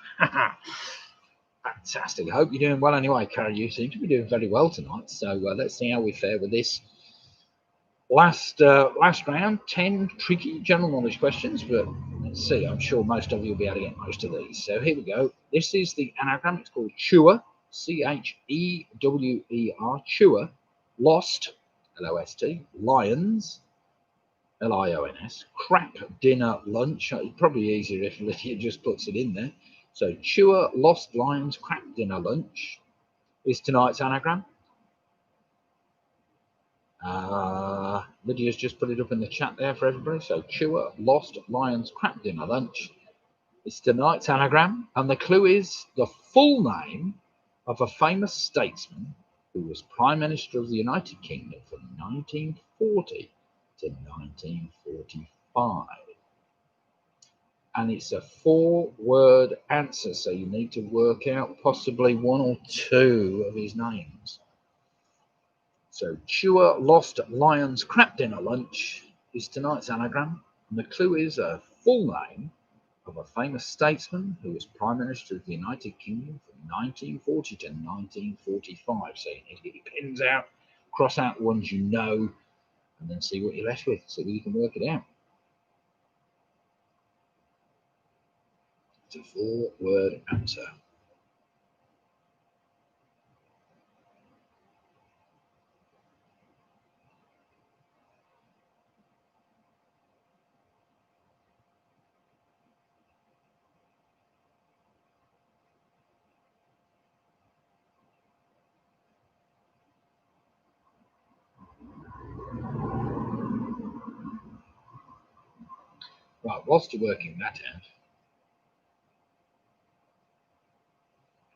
Fantastic. I hope you're doing well anyway, Carrie. You seem to be doing very well tonight. So let's see how we fare with this last round. 10 tricky general knowledge questions, but let's see. I'm sure most of you will be able to get most of these. So here we go. This is the anagram. It's called Chewer, Chewer, Chewer, Lost, L-O-S-T, Lions, Lions, crap dinner lunch. It's probably easier if Lydia just puts it in there. So Chewer, Lost, Lions, crap dinner lunch is tonight's anagram. Lydia's just put it up in the chat there for everybody. So Chewer, Lost, Lions, crap dinner lunch is tonight's anagram. And the clue is the full name of a famous statesman who was Prime Minister of the United Kingdom from 1940 to 1945. And it's a 4-word answer, so you need to work out possibly 1 or 2 of his names. So Chewer, Lost, Lions, crap dinner lunch is tonight's anagram, and the clue is a full name of a famous statesman who was Prime Minister of the United Kingdom from 1940 to 1945. So you need to get your pens out, cross out the ones you know, and then see what you're left with, so that you can work it out. It's a 4-word answer. Right, whilst you're working that out,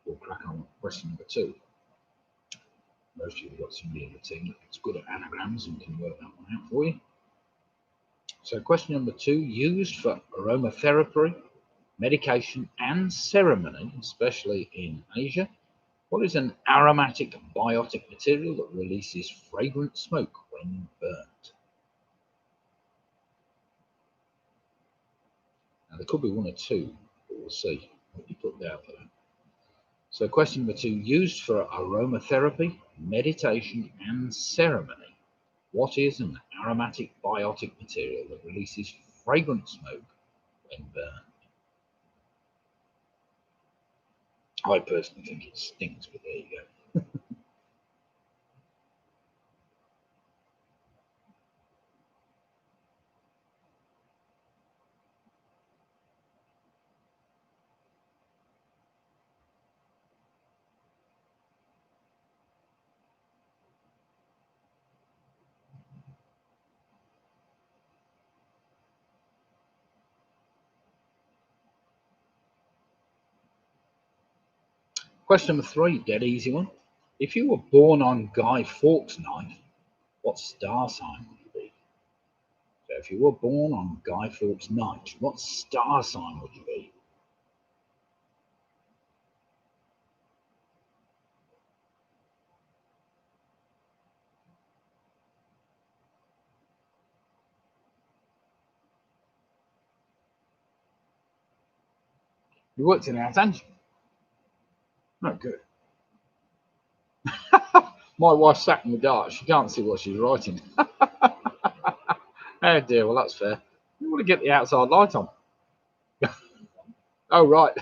we'll crack on with question number 2. Most of you have got somebody in the team that's good at anagrams and can work that one out for you. So question number 2, used for aromatherapy, medication and ceremony, especially in Asia. What is an aromatic biotic material that releases fragrant smoke when burnt? Now there could be 1 or 2, but we'll see what you put down for that. So question number 2, used for aromatherapy, meditation and ceremony. What is an aromatic biotic material that releases fragrant smoke when burned? I personally think it stinks, but there you go. Question number 3, dead easy one. If you were born on Guy Fawkes night, what star sign would you be? So if you were born on Guy Fawkes night, what star sign would you be? You worked it out, haven't you? No, good. My wife sat in the dark. She can't see what she's writing. Oh dear, well that's fair. You want to get the outside light on. Oh, right.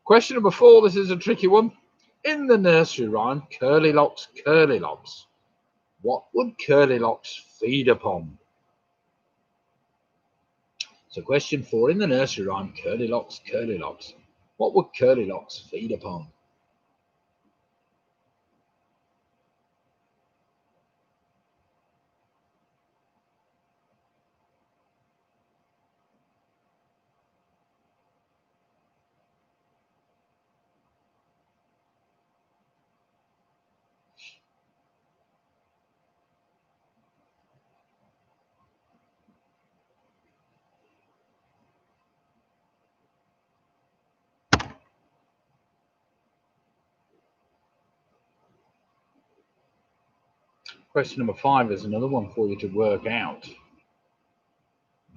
Question number 4, this is a tricky one. In the nursery rhyme, Curly Locks, what would Curly Locks feed upon? So question 4, in the nursery rhyme, Curly Locks, what would Curly Locks feed upon? Question number 5 is another one for you to work out.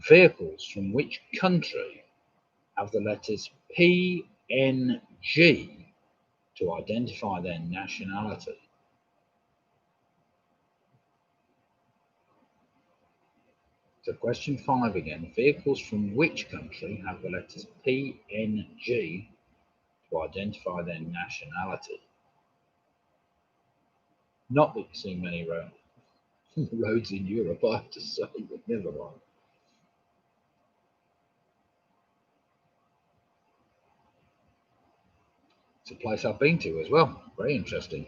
Vehicles from which country have the letters P, to identify their nationality? So question 5 again. Vehicles from which country have the letters PNG to identify their nationality? Not that you see many roads in Europe, I have to say, but never mind. It's a place I've been to as well. Very interesting.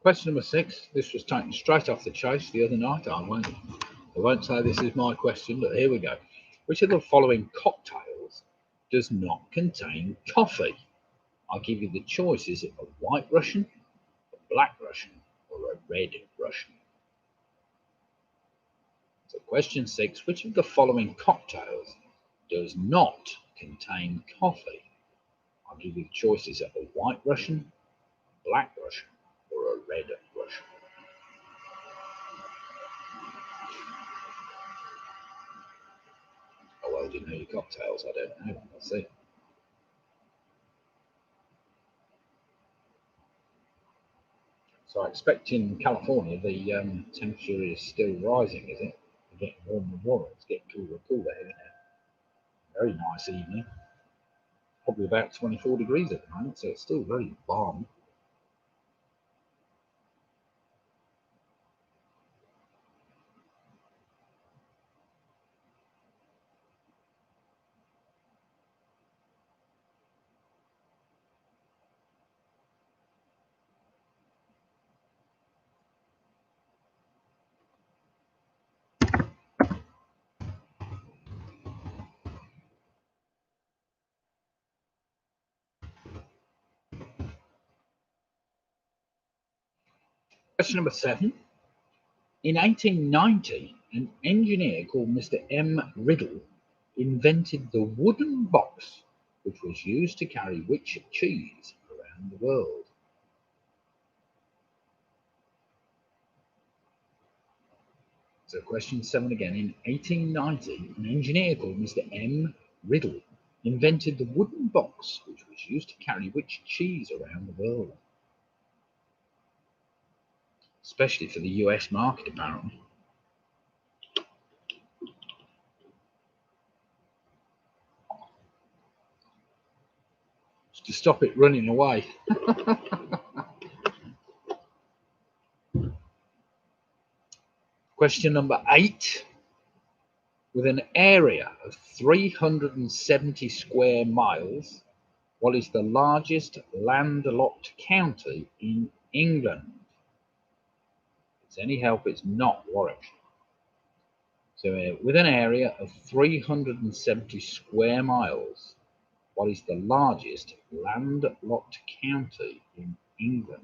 Question number 6. This was taken straight off the chase the other night. I won't say this is my question, but here we go. Which of the following cocktails does not contain coffee? I'll give you the choice. Is it a white Russian, a black Russian, or a red Russian? So question 6. Which of the following cocktails does not contain coffee? I'll give you the choices of a white Russian, black Russian, or a red Russian. Oh, well, do you know your cocktails? I don't know. Let's see. So I expect in California the temperature is still rising, is it? It's getting warmer and warmer. It's getting cooler and cooler here now. Very nice evening. Probably about 24 degrees at the moment, so it's still very warm. Question number 7. In 1890, an engineer called Mr. M. Riddle invented the wooden box which was used to carry which cheese around the world? So question 7 again. In 1890, an engineer called Mr. M. Riddle invented the wooden box which was used to carry which cheese around the world? Especially for the US market, apparently. Just to stop it running away. Question number 8. With an area of 370 square miles, what is the largest landlocked county in England? If it's any help, it's not Warwickshire. So with an area of 370 square miles, what is the largest landlocked county in England?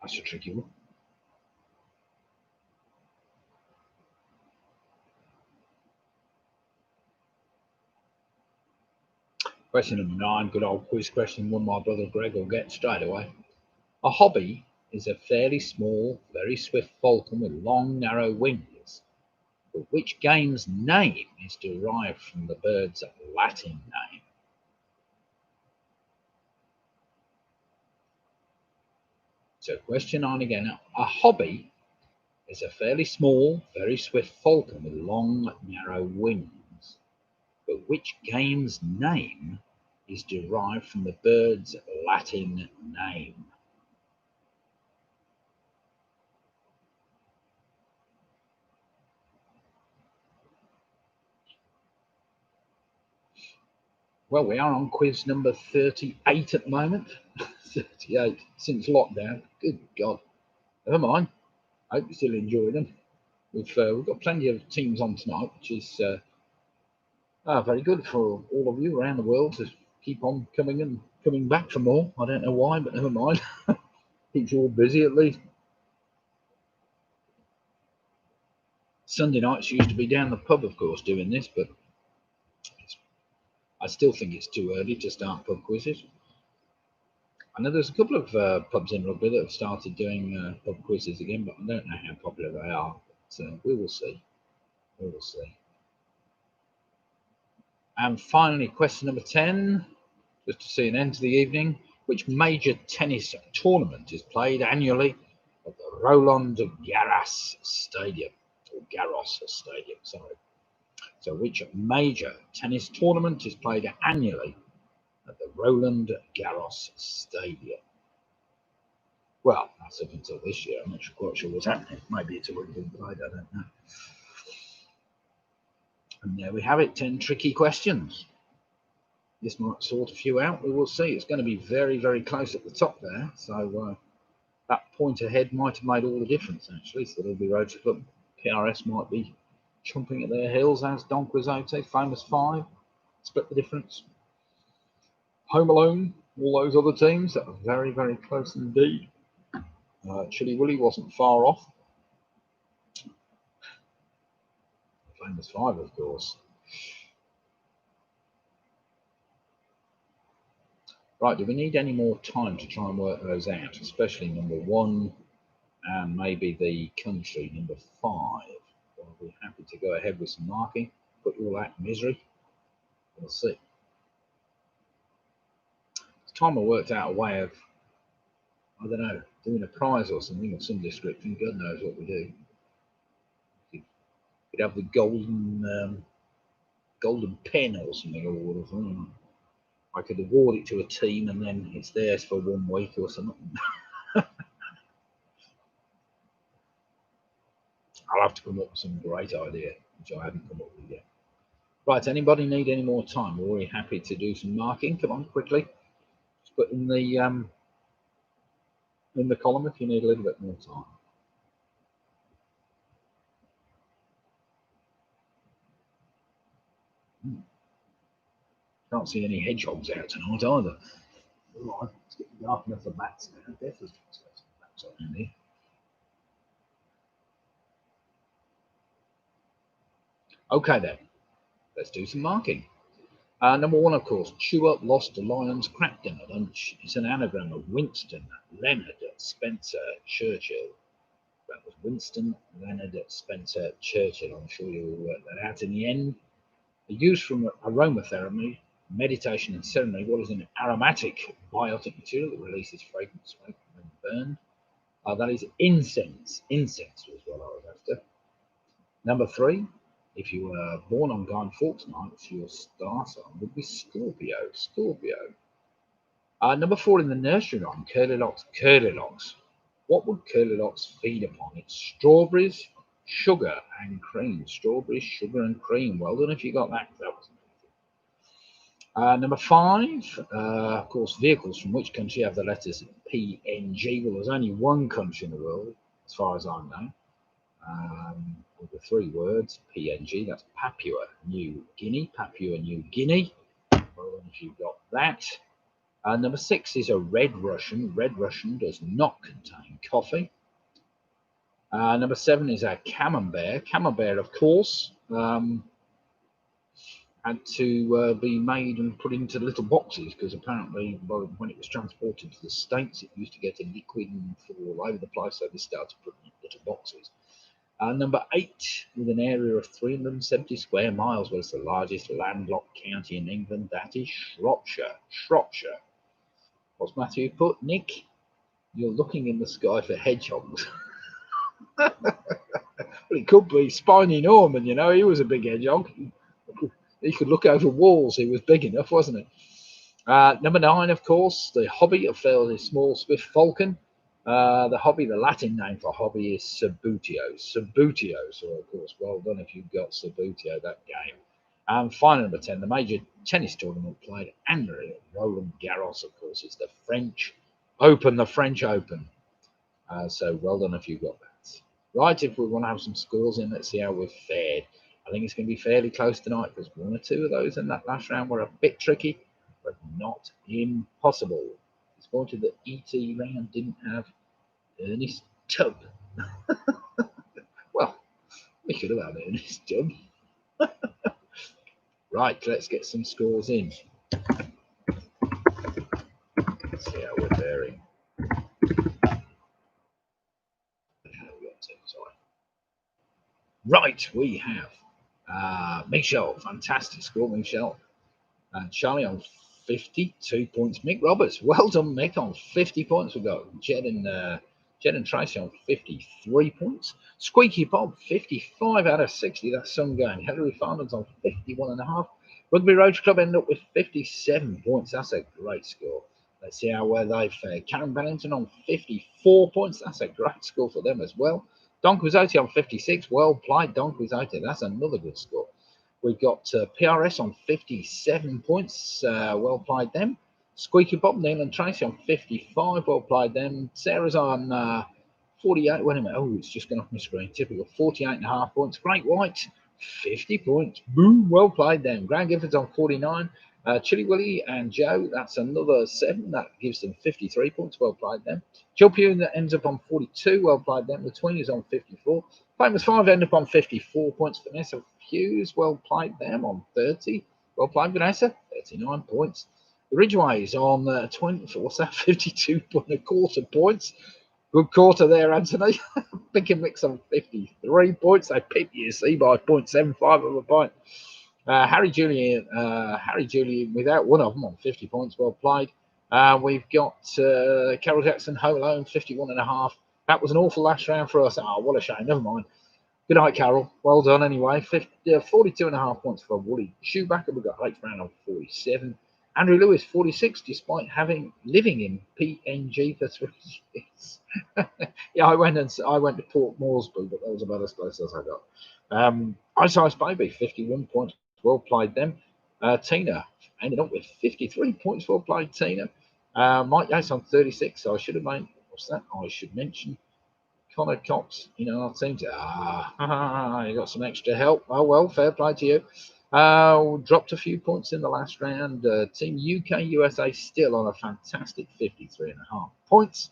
That's a tricky one. Question number 9, good old quiz question, one my brother Greg will get straight away. A hobby is a fairly small, very swift falcon with long, narrow wings, but which game's name is derived from the bird's Latin name? So question 9 again. A hobby is a fairly small, very swift falcon with long, narrow wings, but which game's name is derived from the bird's Latin name? Well, we are on quiz number 38 at the moment. 38 since lockdown. Good God. Never mind. I hope you still enjoy them. We've got plenty of teams on tonight, which is very good for all of you around the world to keep on coming back for more. I don't know why, but never mind. Keeps you all busy at least. Sunday nights used to be down the pub, of course, doing this, but I still think it's too early to start pub quizzes. I know there's a couple of pubs in rugby that have started doing pub quizzes again, but I don't know how popular they are. So we will see. We will see. And finally, question number 10, just to see an end to the evening. Which major tennis tournament is played annually at the Roland Garros Stadium? Or Garros Stadium, sorry. So which major tennis tournament is played annually at the Roland Garros Stadium? Well, that's up until this year. I'm not quite sure what's happening. Maybe it's already been played, I don't know. And there we have it, 10 tricky questions. This might sort a few out. We will see. It's going to be very, very close at the top there. So that point ahead might have made all the difference, actually. So there'll be Rotary Club. PRS might be chomping at their heels, as Don Quixote, Famous Five, split the difference. Home Alone, all those other teams that are very, very close indeed. Chilly Willy wasn't far off. Famous Five, of course. Right, do we need any more time to try and work those out, especially number 1 and maybe the country, number 5? I'll be happy to go ahead with some marking, put you all out in misery. We'll see. This time I worked out a way of, I don't know, doing a prize or something of some description. God knows what we do. We'd have the golden pen or something, or I could award it to a team and then it's theirs for 1 week or something. I'll have to come up with some great idea, which I haven't come up with yet. Right, anybody need any more time? We're really happy to do some marking. Come on, quickly. Just put in the column if you need a little bit more time. Can't see any hedgehogs out tonight either. Right, it's getting dark enough for bats now. Definitely bats on here. Okay then, let's do some marking. Number 1, of course, chew up lost lions cracked at lunch. It's an anagram of Winston, Leonard, Spencer, Churchill. That was Winston, Leonard, Spencer, Churchill. I'm sure you'll work that out in the end. Used from aromatherapy, meditation and ceremony. What is an aromatic biotic material that releases fragrant smoke when burned? That is incense. Incense was what I was after. Number 3, if you were born on Guy Fawkes night, your star sign would be Scorpio. Scorpio. Number 4 in the nursery rhyme, Curlylocks, Curlylocks. What would Curlylocks feed upon? It's strawberries, sugar, and cream. Strawberries, sugar, and cream. Well done if you got that. That was amazing. Number 5, of course, vehicles from which country have the letters PNG? Well, there's only one country in the world, as far as I know. With the 3 words, PNG, that's Papua New Guinea. Papua New Guinea. Well, if you got that. Number 6 is a red Russian. Red Russian does not contain coffee. Number 7 is a camembert. Camembert, of course, had to be made and put into little boxes because apparently when it was transported to the States, it used to get a liquid and fall all over the place, so they started putting it in little boxes. Number 8, with an area of 370 square miles, was the largest landlocked county in England. That is Shropshire. Shropshire. What's Matthew put? Nick, you're looking in the sky for hedgehogs. Well, it could be Spiny Norman, you know, he was a big hedgehog. He could look over walls, he was big enough, wasn't he? Number 9, of course, the hobby of fairly small swift falcon. The hobby, the Latin name for hobby is Subutio. Subutio, so of course, well done if you've got Subutio, that game. And final number 10, the major tennis tournament played annually at Roland Garros, of course, is the French Open, the French Open. So well done if you got that. Right, if we want to have some scores in, let's see how we've fared. I think it's going to be fairly close tonight because one or two of those in that last round were a bit tricky, but not impossible. It's pointed that ET round didn't have Ernest Tubb. Well, we could have had Ernest Tubb. Right, let's get some scores in. Let's see how we're faring. Right, we have Michelle, fantastic score, Michelle. Charlie on 52 points. Mick Roberts, well done, Mick, on 50 points. We've got Jed and Tracy on 53 points. Squeaky Bob, 55 out of 60. That's some going. Hilary Farnham's on 51.5. Rugby Road Club ended up with 57 points. That's a great score. Let's see how well they fared. Karen Bennington on 54 points. That's a great score for them as well. Don Quixote on 56. Well played, Don Quixote. That's another good score. We've got PRS on 57 points. Well played them. Squeaky Bob, Neil and Tracy on 55. Well played them. Sarah's on 48. Wait a minute. Oh, it's just gone off my screen. Typical. 48.5 points. Great White, 50 points. Boom. Well played them. Grant Gifford's on 49. Chili Willie and Joe, that's another 7. That gives them 53 points. Well played them. Joe Pugh that ends up on 42. Well played them. The Tween is on 54. Famous 5 end up on 54 points. Vanessa Hughes, well played them on 30. Well played, Vanessa, 39 points. The Ridgeways on 20, what's that, 52.25 points. Good quarter there, Anthony. Pick and Mix on 53 points. They pipped you, see, by 0.75 of a point. Harry Julian, without one of them on 50 points. Well played. We've got Carol Jackson, Home Alone, 51.5. That was an awful last round for us. Oh, what a shame. Never mind. Good night, Carol. Well done anyway. 42.5 points for Woody Shoebacker. We've got Alex Brown on 47. Andrew Lewis, 46, despite living in PNG for 3 years. Yeah, I went to Port Moresby, but that was about as close as I got. Ice Ice Baby, 51 points. Well played them. Tina ended up with 53 points. Well played, Tina. Mike Yates on 36. So I should have made, what's that? I should mention Connor Cox, our team. You got some extra help. Oh, well, fair play to you. Dropped a few points in the last round. Team UK USA still on a fantastic 53.5 points.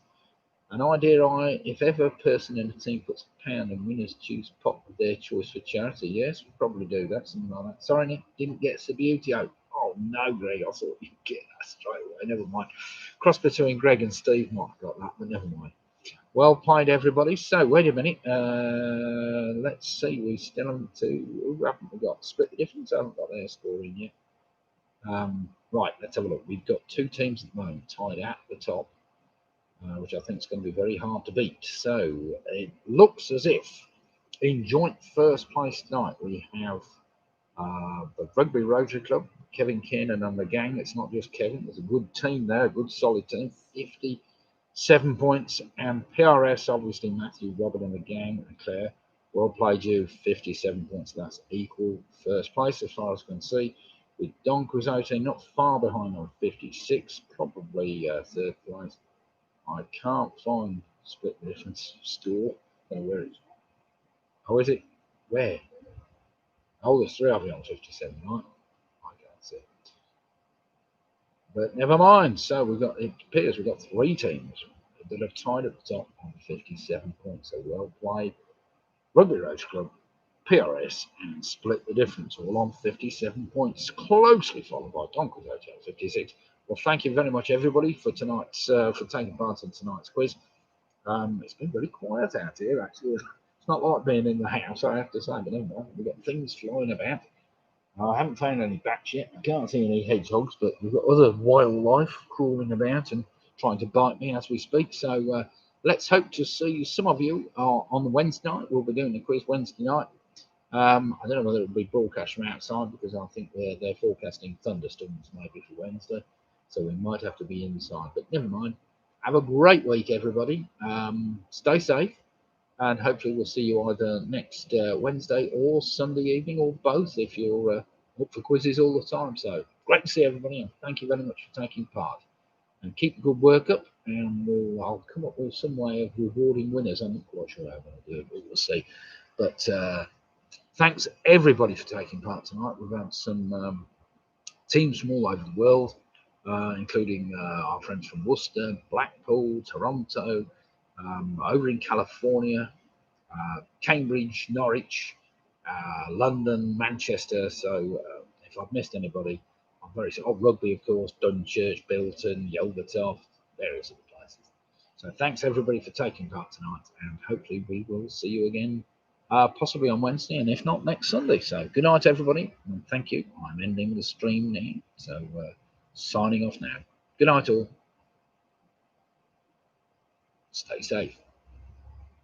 An idea if ever a person in a team puts a pound and winners choose pot of their choice for charity. Yes, we'll probably do that, something like that. Sorry, Nick, didn't get Sabutio. Oh, no, Greg, I thought you'd get that straight away. Never mind. Cross between Greg and Steve might have got that, but never mind. Well played, everybody. So, wait a minute. Let's see. We still haven't we got split the difference? I haven't got their scoring yet. Right, let's have a look. We've got 2 teams at the moment tied at the top, which I think is going to be very hard to beat. So, it looks as if in joint first place tonight we have the Rugby Rotary Club, Kevin Kiernan and the gang. It's not just Kevin. There's a good team there, a good solid team. 57 points, and PRS, obviously Matthew, Robert and the gang, and Claire, well played you, 57 points. That's equal first place as far as I can see, with Don Quixote not far behind on 56, probably third place. I can't find split the difference score. Where is it? Oh, is it? Where? Oh, there's 3 of you on 57, right? I can't see. But never mind. So it appears we've got 3 teams that have tied at the top on 57 points. So well played. Rugby Roach Club, PRS, and Split the Difference, all on 57 points, closely followed by Don Quixote on 56. Well, thank you very much, everybody, for taking part in tonight's quiz. It's been very quiet out here, actually. It's not like being in the house, I have to say, but never mind. We've got things flying about. I haven't found any bats yet. I can't see any hedgehogs, but we've got other wildlife crawling about and trying to bite me as we speak. So let's hope to see some of you on Wednesday night. We'll be doing the quiz Wednesday night. I don't know whether it'll be broadcast from outside because I think they're forecasting thunderstorms maybe for Wednesday. So we might have to be inside, but never mind. Have a great week, everybody. Stay safe. And hopefully we'll see you either next Wednesday or Sunday evening or both if you're up for quizzes all the time. So great to see everybody and thank you very much for taking part. And keep the good work up and I'll come up with some way of rewarding winners. I'm not quite sure how I'm going to do it, but we'll see. But thanks everybody for taking part tonight. We've had some teams from all over the world, including our friends from Worcester, Blackpool, Toronto, over in California, Cambridge, Norwich, London, Manchester. So if I've missed anybody, I'm very sorry. Oh, rugby, of course, Dunchurch, Bilton, Yaldertoft, various other places. So thanks everybody for taking part tonight, and hopefully we will see you again, possibly on Wednesday, and if not, next Sunday. So good night, everybody, and thank you. I'm ending the stream now, so signing off now. Good night, all. Stay safe.